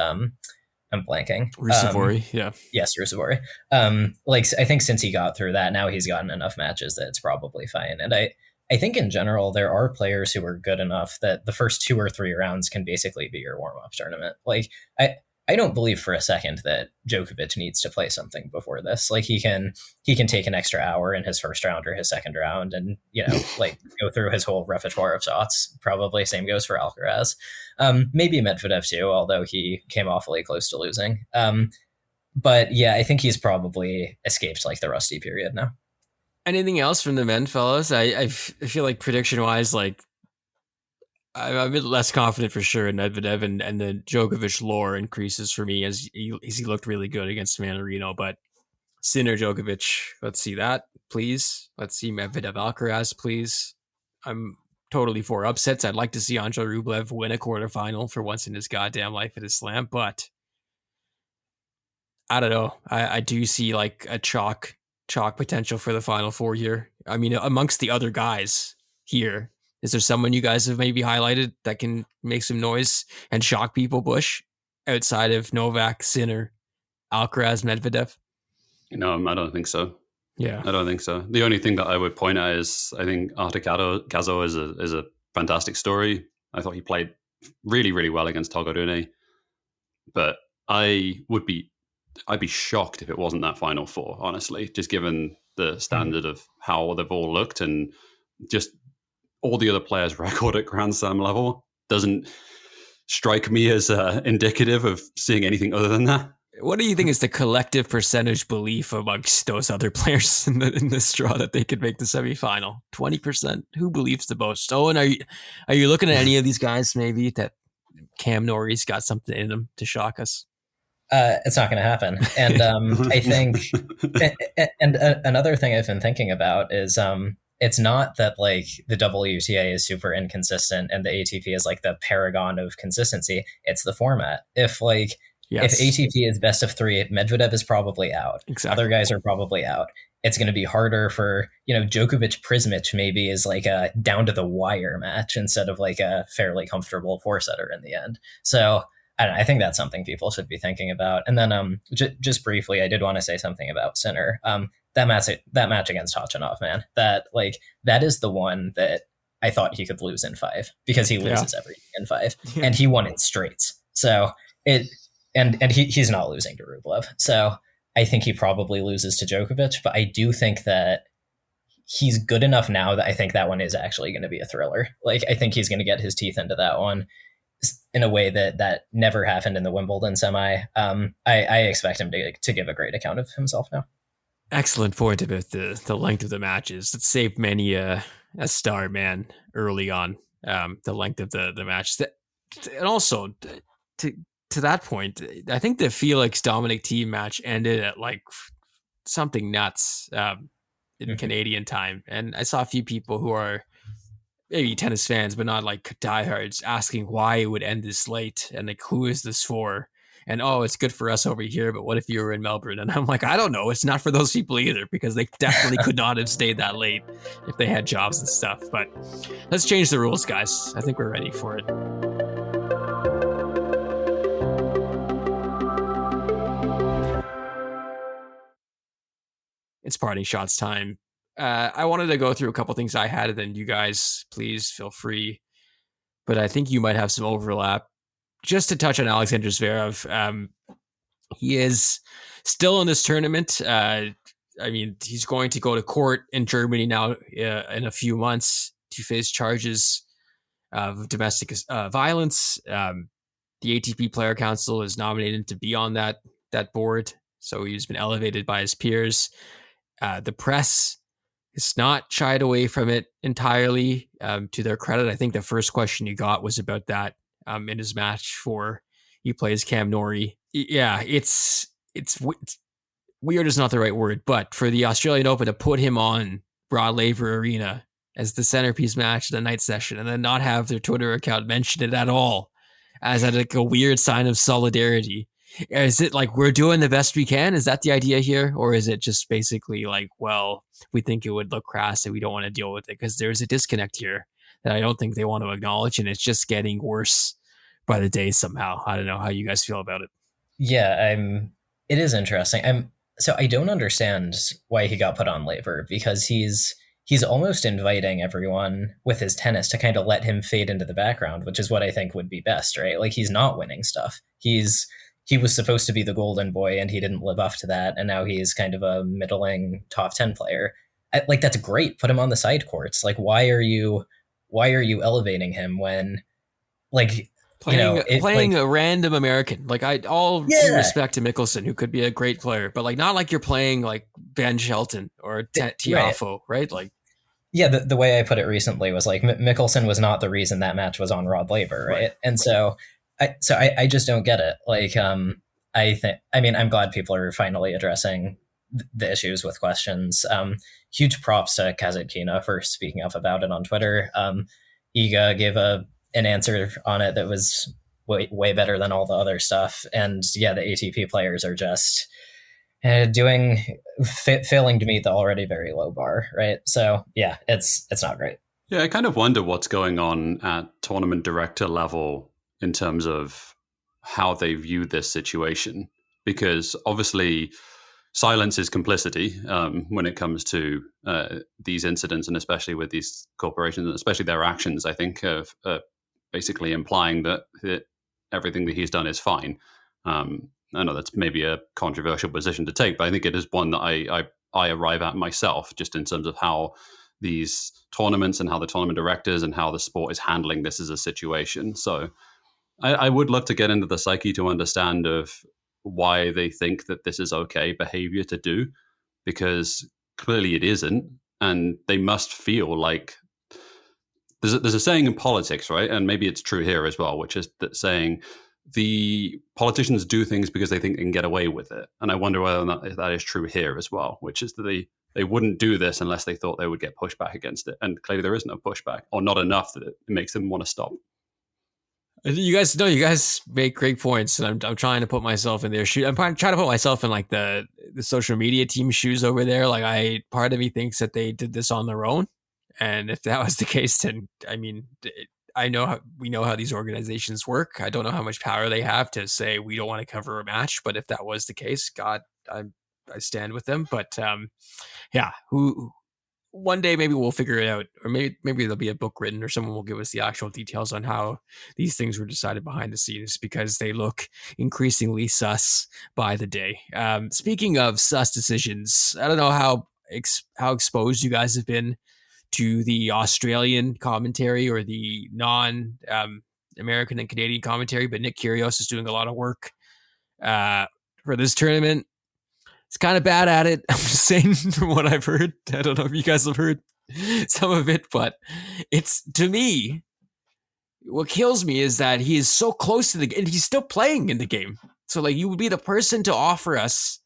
I'm blanking. Ruusuvuori, yeah. Yes, Ruusuvuori. Like I think since he got through that, now he's gotten enough matches that it's probably fine. And I think in general there are players who are good enough that the first 2 or 3 rounds can basically be your warm up tournament. Like I don't believe for a second that Djokovic needs to play something before this. Like he can take an extra hour in his first round or his second round, and like go through his whole repertoire of shots. Probably same goes for Alcaraz. Maybe Medvedev too, although he came awfully close to losing. But yeah, I think he's probably escaped like the rusty period now. Anything else from the men, fellas? I feel like prediction wise, like I'm a bit less confident for sure in Medvedev, and the Djokovic lore increases for me as he looked really good against Manarino. But Sinner Djokovic, let's see that, please. Let's see Medvedev Alcaraz, please. I'm totally for upsets. I'd like to see Andrei Rublev win a quarterfinal for once in his goddamn life at his slam, but I don't know. I do see like a chalk potential for the Final Four here. I mean, amongst the other guys here, is there someone you guys have maybe highlighted that can make some noise and shock people, Bush, outside of Novak, Sinner, Alcaraz, Medvedev? No, I don't think so. Yeah, I don't think so. The only thing that I would point out is I think Arthur Cazzo is a fantastic story. I thought he played really, really well against Togarune, but I'd be shocked if it wasn't that Final Four, honestly, just given the standard of how they've all looked and just all the other players' record at Grand Slam level doesn't strike me as indicative of seeing anything other than that. What do you think is the collective percentage belief amongst those other players in this draw that they could make the semifinal? 20%? Who believes the most? Owen, are you looking at any of these guys maybe that Cam Norrie's got something in him to shock us? It's not going to happen. And I think, and another thing I've been thinking about is it's not that like the WTA is super inconsistent and the ATP is like the paragon of consistency. It's the format. If ATP is best of 3, Medvedev is probably out. Exactly. Other guys are probably out. It's going to be harder for, Djokovic Prismic maybe is like a down to the wire match instead of like a fairly comfortable 4-setter in the end. So I think that's something people should be thinking about. And then just briefly, I did want to say something about Sinner. That match against Khachanov, man, that is the one that I thought he could lose in 5 because he loses everything in 5 and he won in straights. So he's not losing to Rublev. So I think he probably loses to Djokovic, but I do think that he's good enough now that I think that one is actually going to be a thriller. Like, I think he's going to get his teeth into that one in a way that never happened in the Wimbledon semi. I expect him to give a great account of himself now. Excellent point about the length of the matches. It saved many a star, man, early on, the length of the match. And also, to that point, I think the Felix Dominic Thiem match ended at like something nuts in Canadian time. And I saw a few people who are maybe tennis fans, but not like diehards, asking why it would end this late and like, who is this for? And it's good for us over here, but what if you were in Melbourne? And I'm like, I don't know. It's not for those people either, because they definitely could not have stayed that late if they had jobs and stuff. But let's change the rules, guys. I think we're ready for it. It's parting shots time. I wanted to go through a couple things I had, and then you guys, please feel free. But I think you might have some overlap. Just to touch on Alexander Zverev, he is still in this tournament. I mean, he's going to go to court in Germany now in a few months to face charges of domestic violence. The ATP Player Council is nominated him to be on that board, so he's been elevated by his peers. The press has not shied away from it entirely, to their credit. I think the first question you got was about that in his match he plays Cam Norrie. Yeah, it's weird is not the right word, but for the Australian Open to put him on Rod Laver Arena as the centerpiece match of the night session and then not have their Twitter account mention it at all as like a weird sign of solidarity. Is it like we're doing the best we can? Is that the idea here? Or is it just basically like, well, we think it would look crass and we don't want to deal with it? Because there's a disconnect here that I don't think they want to acknowledge, and it's just getting worse by the day somehow. I don't know how you guys feel about it. Yeah, it is interesting. So I don't understand why he got put on Laver, because he's almost inviting everyone with his tennis to kind of let him fade into the background, which is what I think would be best, right? Like, he's not winning stuff. He was supposed to be the golden boy, and he didn't live up to that, and now he's kind of a middling top 10 player. Like, that's great. Put him on the side courts. Like, why are you elevating him when, like, playing a random American? Like, all due respect to Mickelson, who could be a great player, but like, not like you're playing like Ben Shelton or Tiafoe, right? Like, yeah, the way I put it recently was like, Mickelson was not the reason that match was on Rod Laver, right? And so I just don't get it. Like, I'm glad people are finally addressing the issues with questions. Huge props to Kazatkina for speaking up about it on Twitter. Iga gave an answer on it that was way better than all the other stuff. And yeah, the ATP players are just failing to meet the already very low bar, right? So yeah, it's not great. Yeah, I kind of wonder what's going on at tournament director level in terms of how they view this situation, because obviously silence is complicity when it comes to these incidents, and especially with these corporations, and especially their actions, I think, of basically implying that everything that he's done is fine. I know that's maybe a controversial position to take, but I think it is one that I arrive at myself, just in terms of how these tournaments and how the tournament directors and how the sport is handling this as a situation. So I would love to get into the psyche to understand of why they think that this is okay behavior to do, because clearly it isn't. And they must feel like there's a saying in politics, right? And maybe it's true here as well, which is that saying the politicians do things because they think they can get away with it. And I wonder whether or not that is true here as well, which is that they wouldn't do this unless they thought they would get pushback against it. And clearly there isn't a pushback, or not enough that it makes them want to stop. You guys make great points, and I'm trying to put myself in their shoes. I'm trying to put myself in like the social media team shoes over there. Like, part of me thinks that they did this on their own, and if that was the case, then I mean, we know how these organizations work. I don't know how much power they have to say we don't want to cover a match, but if that was the case, God, I stand with them. But yeah, one day maybe we'll figure it out, or maybe there'll be a book written, or someone will give us the actual details on how these things were decided behind the scenes, because they look increasingly sus by the day. Speaking of sus decisions, I don't know how exposed you guys have been to the Australian commentary or the non-American and Canadian commentary, but Nick Kyrgios is doing a lot of work for this tournament. It's kind of bad at it. I'm just saying, from what I've heard. I don't know if you guys have heard some of it, but it's, to me, what kills me is that he is so close to the game, and he's still playing in the game. So, like, you would be the person to offer us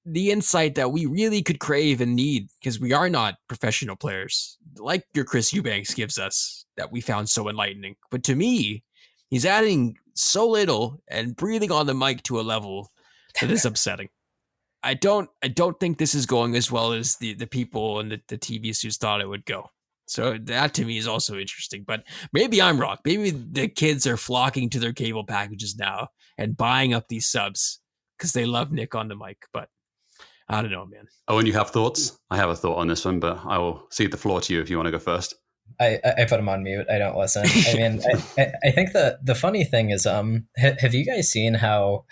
the insight that we really could crave and need, because we are not professional players, like your Chris Eubanks gives us, that we found so enlightening. But to me, he's adding so little and breathing on the mic to a level that is upsetting. I don't think this is going as well as the people and the TV suits thought it would go. So that to me is also interesting. But maybe I'm wrong. Maybe the kids are flocking to their cable packages now and buying up these subs because they love Nick on the mic. But I don't know, man. Owen, you have thoughts? I have a thought on this one, but I will cede the floor to you if you want to go first. I put him on mute. I don't listen. I mean, I think the funny thing is, have you guys seen how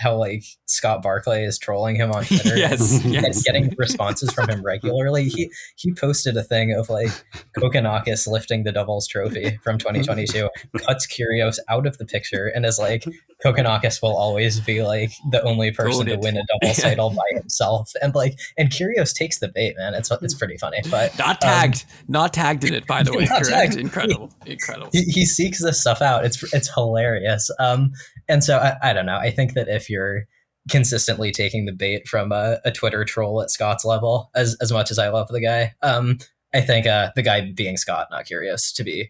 like Scott Barclay is trolling him on Twitter? Yes. Getting responses from him regularly. He posted a thing of like Kokkinakis lifting the doubles trophy from 2022, cuts Kyrgios out of the picture, and is like, Kokkinakis will always be like the only person to win a doubles title by himself, and Kyrgios takes the bait, man. It's pretty funny, but not tagged in it, by the way. Correct. Incredible. He seeks this stuff out. It's hilarious. And so I don't know. I think that if you're consistently taking the bait from a Twitter troll at Scott's level, as much as I love the guy, I think the guy being Scott, not Kyrgios, to be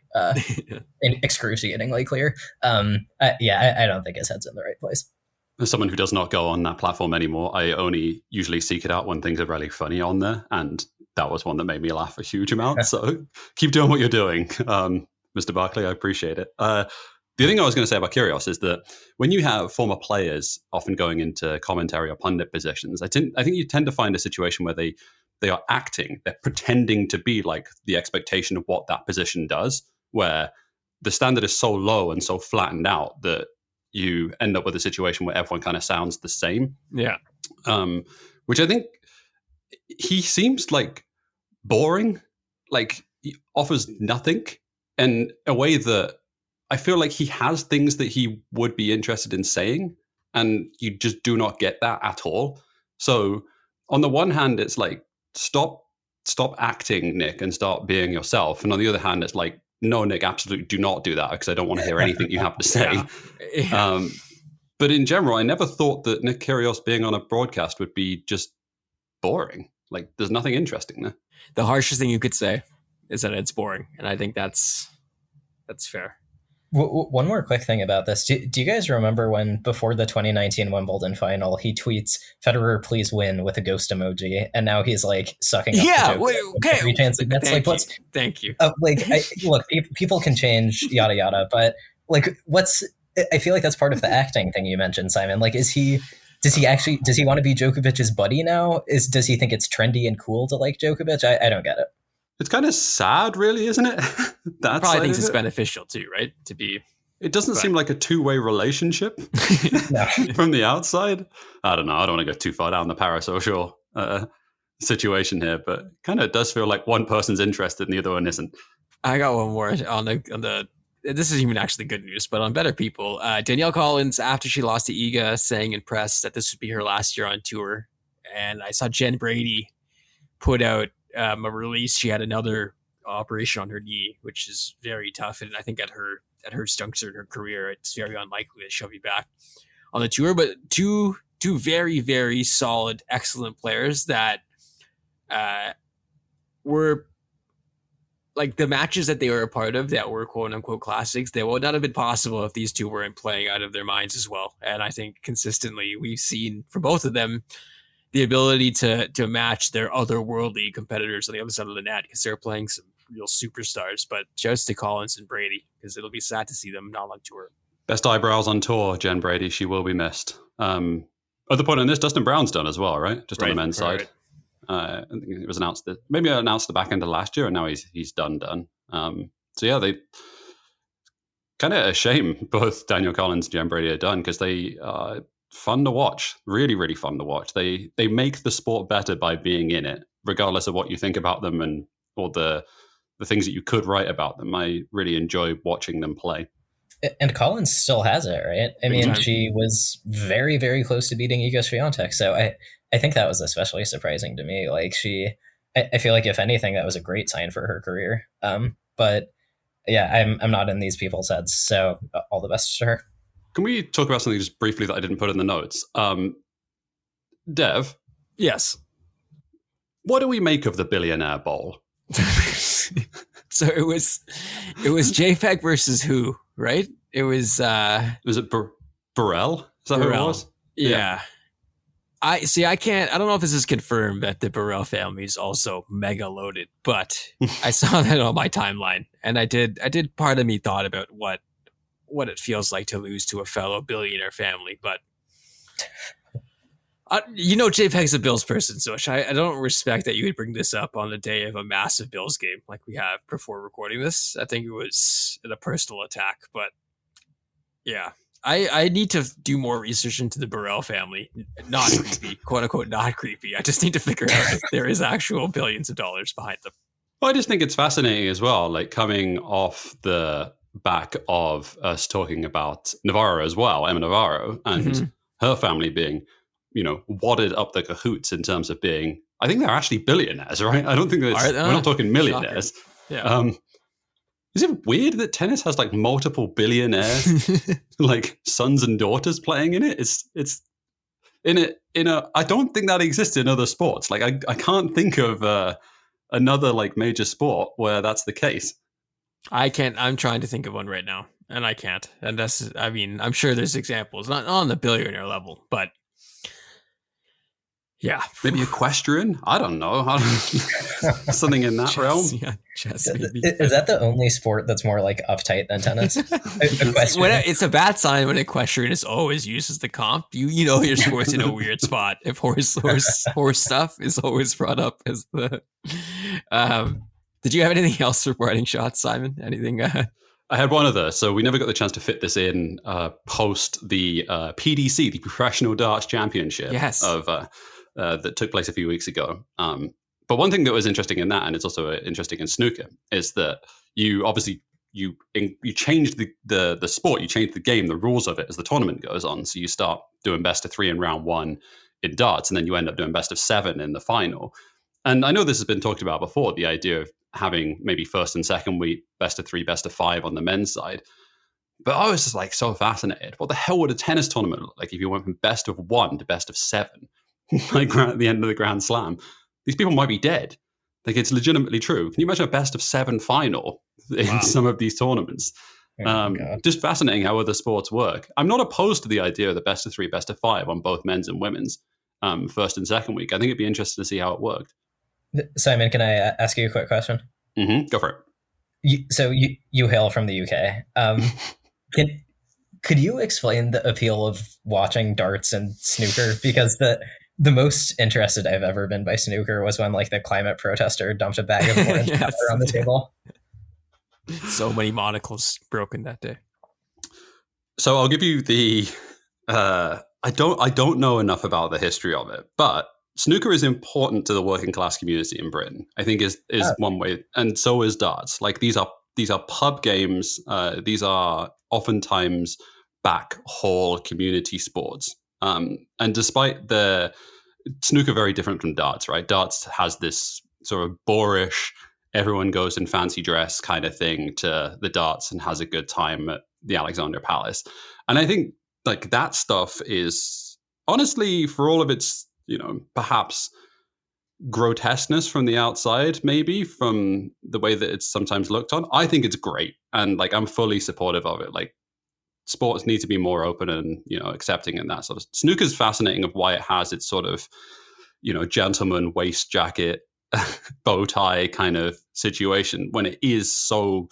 excruciatingly clear. I don't think his head's in the right place. As someone who does not go on that platform anymore, I only usually seek it out when things are really funny on there. And that was one that made me laugh a huge amount. So keep doing what you're doing, Mr. Barkley. I appreciate it. The thing I was going to say about Kyrgios is that when you have former players often going into commentary or pundit positions, I think you tend to find a situation where they are acting, they're pretending to be like the expectation of what that position does, where the standard is so low and so flattened out that you end up with a situation where everyone kind of sounds the same. Yeah. Which I think he seems like boring, like he offers nothing in a way that I feel like he has things that he would be interested in saying, and you just do not get that at all. So on the one hand, it's like, stop acting, Nick, and start being yourself. And on the other hand, it's like, no, Nick, absolutely do not do that, because I don't want to hear anything you have to say. Yeah. But in general, I never thought that Nick Kyrgios being on a broadcast would be just boring. Like, there's nothing interesting there. The harshest thing you could say is that it's boring, and I think that's fair. One more quick thing about this. Do you guys remember when, before the 2019 Wimbledon final, he tweets, "Federer, please win," with a ghost emoji, and now he's like sucking up Yeah, the joke okay. every chance he gets. Like, what's thank you. Look, people can change, yada yada, but like, I feel like that's part of the acting thing you mentioned, Simon. Like, does he want to be Djokovic's buddy now? Does he think it's trendy and cool to like Djokovic? I don't get it. It's kind of sad, really, isn't it? That probably thinks it's beneficial too, right? To be. It doesn't seem like a two-way relationship from the outside. I don't know. I don't want to go too far down the parasocial situation here, but kind of does feel like one person's interested and the other one isn't. I got one more on the. This isn't even actually good news, but on Better People, Danielle Collins, after she lost to Iga, saying in press that this would be her last year on tour, and I saw Jen Brady put out a release. She had another operation on her knee, which is very tough, and I think at her juncture in her career, it's very unlikely that she'll be back on the tour. But two very, very solid, excellent players that were like the matches that they were a part of that were quote unquote classics. They would not have been possible if these two weren't playing out of their minds as well. And I think consistently we've seen for both of them the ability to match their otherworldly competitors on the other side of the net, because they're playing some real superstars. But just to Collins and Brady, because it'll be sad to see them not on tour. Best eyebrows on tour, Jen Brady. She will be missed. Other point on this, Dustin Brown's done as well, right? Just on the men's side. I think it was announced that maybe announced the back end of last year, and now he's done. So yeah, they kind of a shame both Daniel Collins and Jen Brady are done, because they are fun to watch, really, really fun to watch. They make the sport better by being in it, regardless of what you think about them and or the things that you could write about them. I really enjoy watching them play. And Collins still has it, right? I mean, she was very, very close to beating Iga Swiatek, so I think that was especially surprising to me. Like, I feel like if anything, that was a great sign for her career. But yeah, I'm not in these people's heads, so all the best to her. Can we talk about something just briefly that I didn't put in the notes? Dev? Yes. What do we make of the Billionaire Bowl? So it was JPEG versus who, right? It was it Burrell? Is that Burrell. Who it was? Yeah. I don't know if this is confirmed that the Burrell family is also mega loaded, but I saw that on my timeline, and I did part of me thought about what it feels like to lose to a fellow billionaire family, but JPEG's a Bills person, so I don't respect that you would bring this up on the day of a massive Bills game like we have before recording this. I think it was a personal attack, but yeah. I need to do more research into the Burrell family. Not creepy, quote unquote, not creepy. I just need to figure out if there is actual billions of dollars behind them. Well, I just think it's fascinating as well, like coming off the back of us talking about Navarro as well, Emma Navarro, and her family being, wadded up the cahoots in terms of being, I think they're actually billionaires, right? I don't think we're not talking millionaires. Yeah. Is it weird that tennis has like multiple billionaires, like sons and daughters playing in it? It's I don't think that exists in other sports. Like I can't think of another like major sport where that's the case. I can't. I'm trying to think of one right now, and I can't. And I'm sure there's examples, not on the billionaire level, but Yeah. Maybe equestrian? I don't know. Something in that Chess, realm. Yeah, chess maybe. Is that the only sport that's more like uptight than tennis? Equestrian? It's a bad sign when equestrian is always used as the comp. You know your sport's in a weird spot if horse stuff is always brought up as the. Did you have anything else for parting shots, Simon? Anything? I had one other, so we never got the chance to fit this in post the PDC, the Professional Darts Championship, Yes. That took place a few weeks ago. But one thing that was interesting in that, and it's also interesting in snooker, is that you obviously you changed the sport, you changed the game, the rules of it as the tournament goes on. So you start doing best of 3 in round 1 in darts, and then you end up doing best of 7 in the final. And I know this has been talked about before, the idea of having maybe first and second week, best of 3, best of 5 on the men's side. But I was just like so fascinated. What the hell would a tennis tournament look like if you went from best of 1 to best of 7, like at the end of the Grand Slam? These people might be dead. Like, it's legitimately true. Can you imagine a best of 7 final in some of these tournaments? Just fascinating how other sports work. I'm not opposed to the idea of the best of 3, best of 5 on both men's and women's first and second week. I think it'd be interesting to see how it worked. Simon, can I ask you a quick question? Go for it. So you hail from the UK. Could you explain the appeal of watching darts and snooker? Because the most interested I've ever been by snooker was when like the climate protester dumped a bag of orange pepper on the table. So many monocles broken that day. So I'll give you the. I don't know enough about the history of it, but snooker is important to the working class community in Britain. I think is one way, and so is darts. Like these are pub games. These are oftentimes back hall community sports. And despite the snooker, very different from darts, right? Darts has this sort of boorish, everyone goes in fancy dress kind of thing to the darts and has a good time at the Alexander Palace. And I think like that stuff is honestly, for all of its, perhaps grotesqueness from the outside, maybe from the way that it's sometimes looked on, I think it's great. And like, I'm fully supportive of it. Like, sports need to be more open and, accepting and that sort of. Snooker's fascinating of why it has its sort of, gentleman waist jacket, bow tie kind of situation when it is so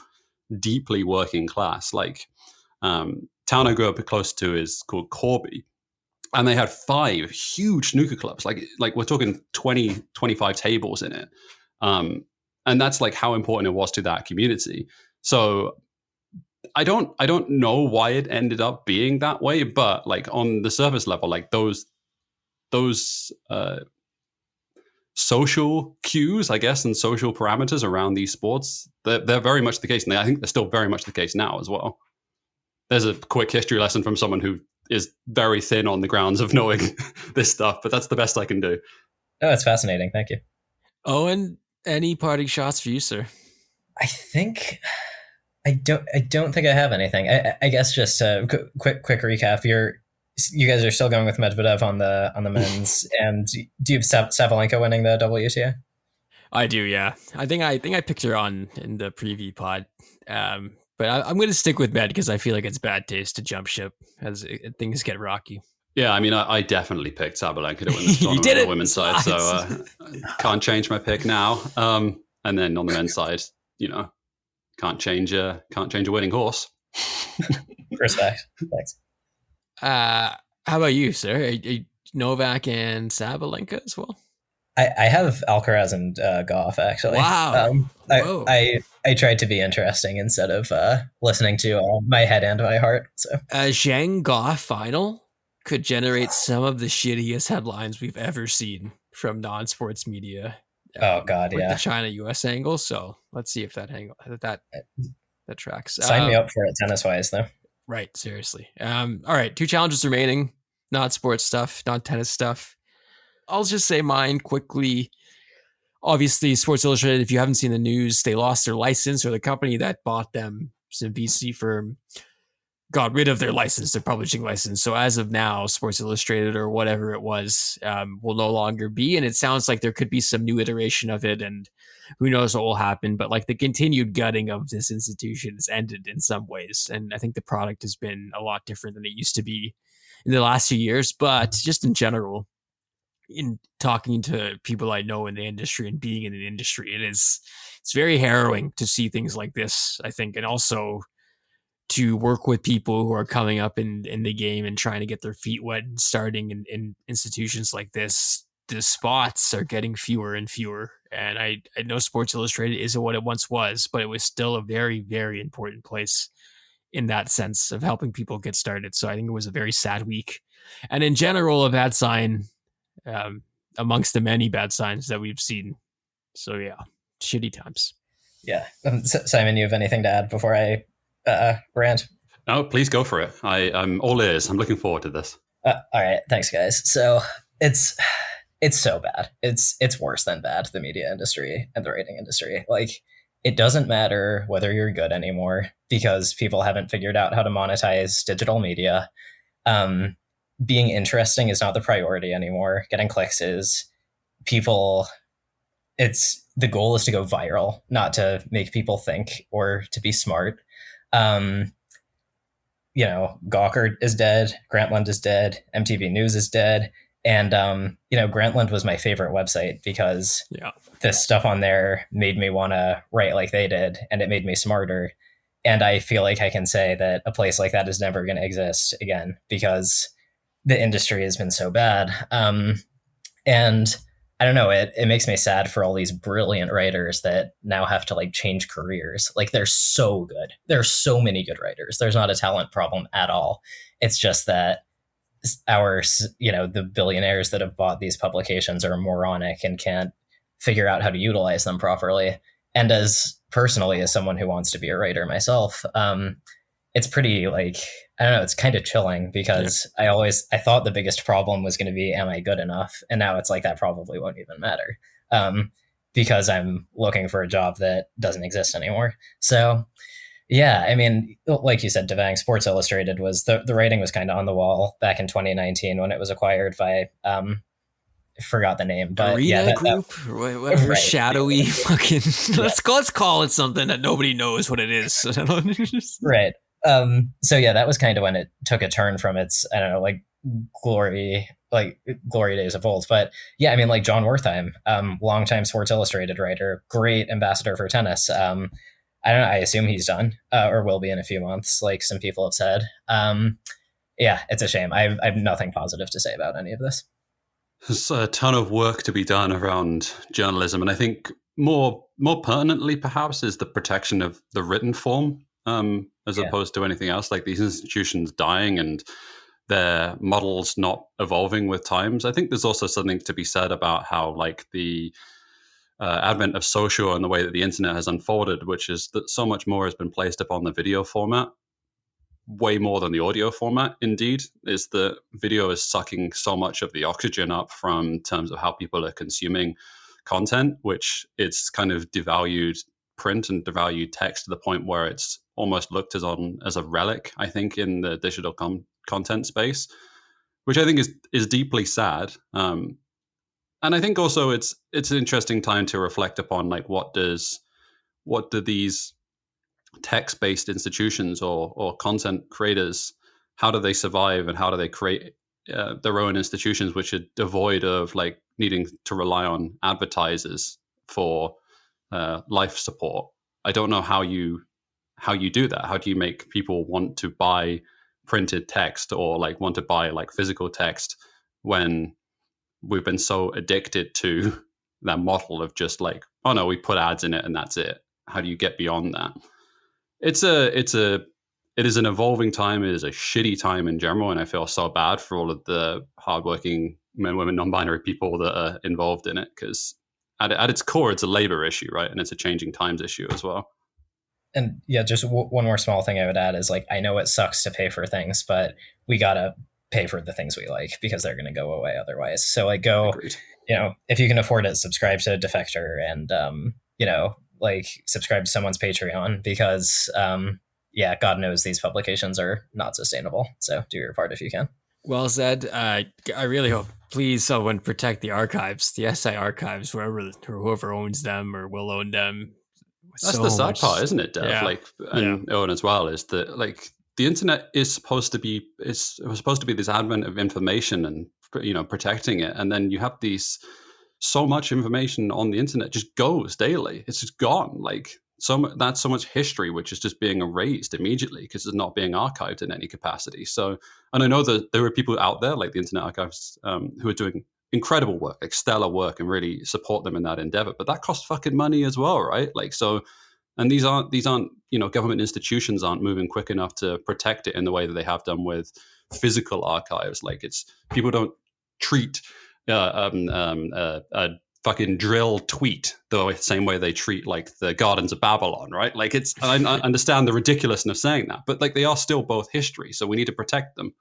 deeply working class. Like, town I grew up close to is called Corby, and they had 5 huge snooker clubs. Like we're talking 20, 25 tables in it. And that's like how important it was to that community. So I don't know why it ended up being that way, but like on the surface level, like those social cues, I guess, and social parameters around these sports, they're very much the case. And I think they're still very much the case now as well. There's a quick history lesson from someone who is very thin on the grounds of knowing this stuff, but that's the best I can do. Oh, it's fascinating. Thank you. Owen, any parting shots for you, sir? I think I don't think I have anything. I guess just a quick recap. You guys are still going with Medvedev on the men's, and do you have Sabalenka winning the WTA? I do, yeah. I think I picked her on in the preview pod, but I'm going to stick with Med because I feel like it's bad taste to jump ship as things get rocky. Yeah, I mean, I definitely picked Sabalenka to win this tournament on the women's side, so can't change my pick now. And then on the men's side, can't change a winning horse. Respect. Thanks. How about you, sir? Novak and Sabalenka as well? I have Alcaraz and Goff, actually. Wow. I tried to be interesting instead of listening to my head and my heart. So a Zhang Goff final could generate some of the shittiest headlines we've ever seen from non-sports media. Oh God, with yeah. the China-US angle. So let's see if that tracks. Sign me up for it, tennis-wise, though. Right, seriously. All right, 2 challenges remaining. Not sports stuff, not tennis stuff. I'll just say mine quickly. Obviously, Sports Illustrated, if you haven't seen the news, they lost their license, or the company that bought them, some VC firm, got rid of their license, their publishing license. So as of now, Sports Illustrated or whatever it was will no longer be. And it sounds like there could be some new iteration of it, and who knows what will happen. But like the continued gutting of this institution has ended in some ways. And I think the product has been a lot different than it used to be in the last few years. But just in general, in talking to people I know in the industry and being in the industry, it's very harrowing to see things like this, I think, and also to work with people who are coming up in the game and trying to get their feet wet and starting in institutions like this. The spots are getting fewer and fewer. And I know Sports Illustrated isn't what it once was, but it was still a very, very important place in that sense of helping people get started. So I think it was a very sad week. And in general, a bad sign um, amongst the many bad signs that we've seen. So yeah, shitty times. Yeah. Simon, you have anything to add before I rant? No, please go for it. I'm all ears. I'm looking forward to this. All right. Thanks, guys. So it's so bad. It's worse than bad, the media industry and the writing industry. Like, it doesn't matter whether you're good anymore because people haven't figured out how to monetize digital media. Being interesting is not the priority anymore. Getting clicks is. The goal is to go viral, not to make people think or to be smart. Gawker is dead. Grantland is dead. MTV News is dead. And, Grantland was my favorite website because the stuff on there made me want to write like they did, and it made me smarter. And I feel like I can say that a place like that is never going to exist again because the industry has been so bad. And I don't know, it makes me sad for all these brilliant writers that now have to like change careers. Like, they're so good. There are so many good writers. There's not a talent problem at all. It's just that the billionaires that have bought these publications are moronic and can't figure out how to utilize them properly. And as someone who wants to be a writer myself, it's pretty it's kind of chilling because I thought the biggest problem was going to be, am I good enough? And now it's like, that probably won't even matter because I'm looking for a job that doesn't exist anymore. So yeah, I mean, like you said, Devang, Sports Illustrated was the writing was kind of on the wall back in 2019 when it was acquired by I forgot the name, but Arena Group, or whatever, right. Shadowy fucking. Let's call it something that nobody knows what it is. Right. So yeah, that was kind of when it took a turn from its, I don't know, like glory days of old. But yeah, I mean, like John Wertheim, longtime Sports Illustrated writer, great ambassador for tennis. I don't know. I assume he's done or will be in a few months, like some people have said. Yeah, it's a shame. I have nothing positive to say about any of this. There's a ton of work to be done around journalism. And I think more pertinently, perhaps, is the protection of the written form as opposed to anything else. Like, these institutions dying and their models not evolving with times. I think there's also something to be said about how, like, the advent of social and the way that the internet has unfolded, which is that so much more has been placed upon the video format, way more than the audio format. Indeed, is the video is sucking so much of the oxygen up from terms of how people are consuming content, which it's kind of devalued print and devalued text to the point where it's almost looked as a relic, I think, in the digital content space, which I think is deeply sad. And I think also it's an interesting time to reflect upon, like, what do these text-based institutions or content creators, how do they survive and how do they create their own institutions which are devoid of like needing to rely on advertisers for life support? I don't know how you do that. How do you make people want to buy printed text or like want to buy like physical text when we've been so addicted to that model of just like, oh no, we put ads in it and that's it. How do you get beyond that? It is an evolving time. It is a shitty time in general, and I feel so bad for all of the hardworking men, women, non-binary people that are involved in it, because at its core, it's a labor issue, right? And it's a changing times issue as well. And yeah, just one more small thing I would add is, like, I know it sucks to pay for things, but we gotta pay for the things we like because they're going to go away otherwise. So like Agreed. If you can afford it, subscribe to Defector and, like subscribe to someone's Patreon because, God knows these publications are not sustainable. So do your part if you can. Well said. I really hope, please, someone protect the archives, the SI archives, whoever owns them or will own them. That's so the sad part, isn't it, Dev? Yeah. Owen as well, is that like the internet is supposed to be this advent of information and protecting it. And then you have so much information on the internet just goes daily. It's just gone. Like that's so much history which is just being erased immediately because it's not being archived in any capacity. So, and I know that there are people out there like the Internet Archives who are doing incredible work, like stellar work, and really support them in that endeavor. But that costs fucking money as well, right? Like, so, and these aren't government institutions aren't moving quick enough to protect it in the way that they have done with physical archives. Like, it's people don't treat a fucking drill tweet the same way they treat like the Gardens of Babylon, right? Like, I understand the ridiculousness of saying that, but like they are still both history, so we need to protect them.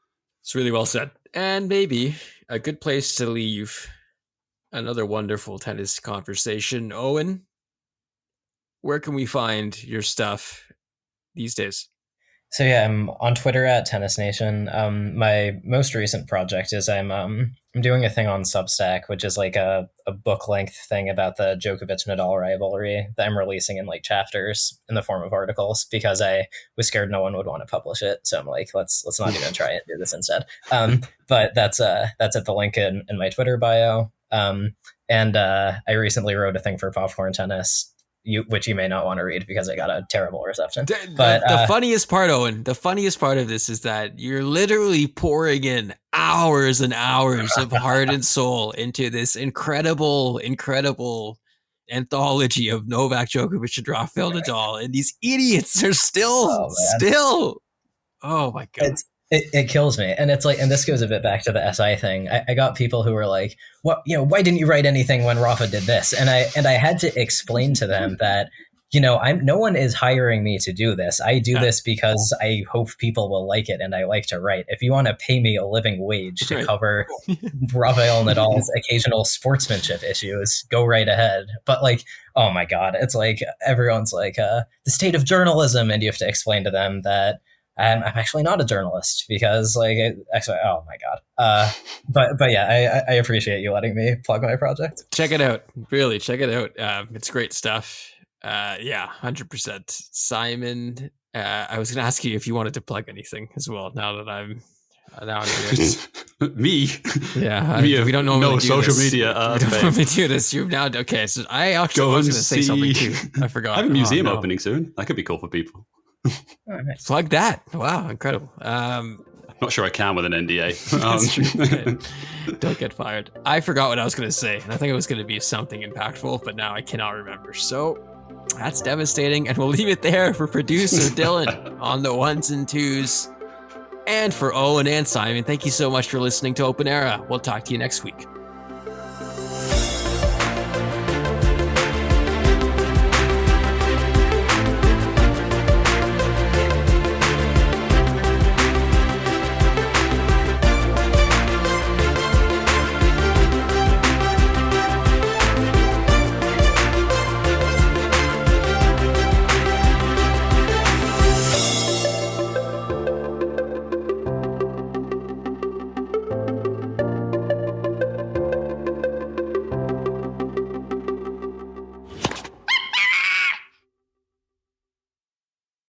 It's really well said. And maybe a good place to leave another wonderful tennis conversation. Owen, where can we find your stuff these days? So yeah, I'm on Twitter at Tennis Nation. My most recent project is I'm doing a thing on Substack, which is like a book length thing about the Djokovic-Nadal rivalry that I'm releasing in like chapters in the form of articles because I was scared no one would want to publish it. So I'm like, let's not even try and do this instead. But that's at the link in my Twitter bio. And I recently wrote a thing for Popcorn Tennis, which you may not want to read because I got a terrible reception. But the funniest part, Owen, the funniest part of this is that you're literally pouring in hours and hours of heart and soul into this incredible anthology of Novak Djokovic and Rafael Nadal, and these idiots are still, oh my God. It kills me. And it's like, and this goes a bit back to the SI thing. I got people who were like, what, why didn't you write anything when Rafa did this? And I had to explain to them that, no one is hiring me to do this. I do this because I hope people will like it and I like to write. If you want to pay me a living wage to cover Rafael Nadal's occasional sportsmanship issues, go right ahead. But like, oh my God, it's like everyone's like the state of journalism, and you have to explain to them that I'm actually not a journalist because oh my God. But yeah, I appreciate you letting me plug my project. Check it out. Really, check it out. It's great stuff. Yeah, 100%. Simon, I was going to ask you if you wanted to plug anything as well now that I'm here. Me? Yeah. We don't normally do social media. We don't normally do this. You've now, okay, so I actually was going to say something too. I forgot. I have a museum opening soon. That could be cool for people. Oh, nice. Plug that. Wow, incredible. I'm not sure I can with an NDA. That's true. Okay. Don't get fired. I forgot what I was going to say, and I think it was going to be something impactful, but now I cannot remember. So that's devastating, and we'll leave it there for producer Dylan on the ones and twos. And for Owen and Simon, thank you so much for listening to Open Era. We'll talk to you next week.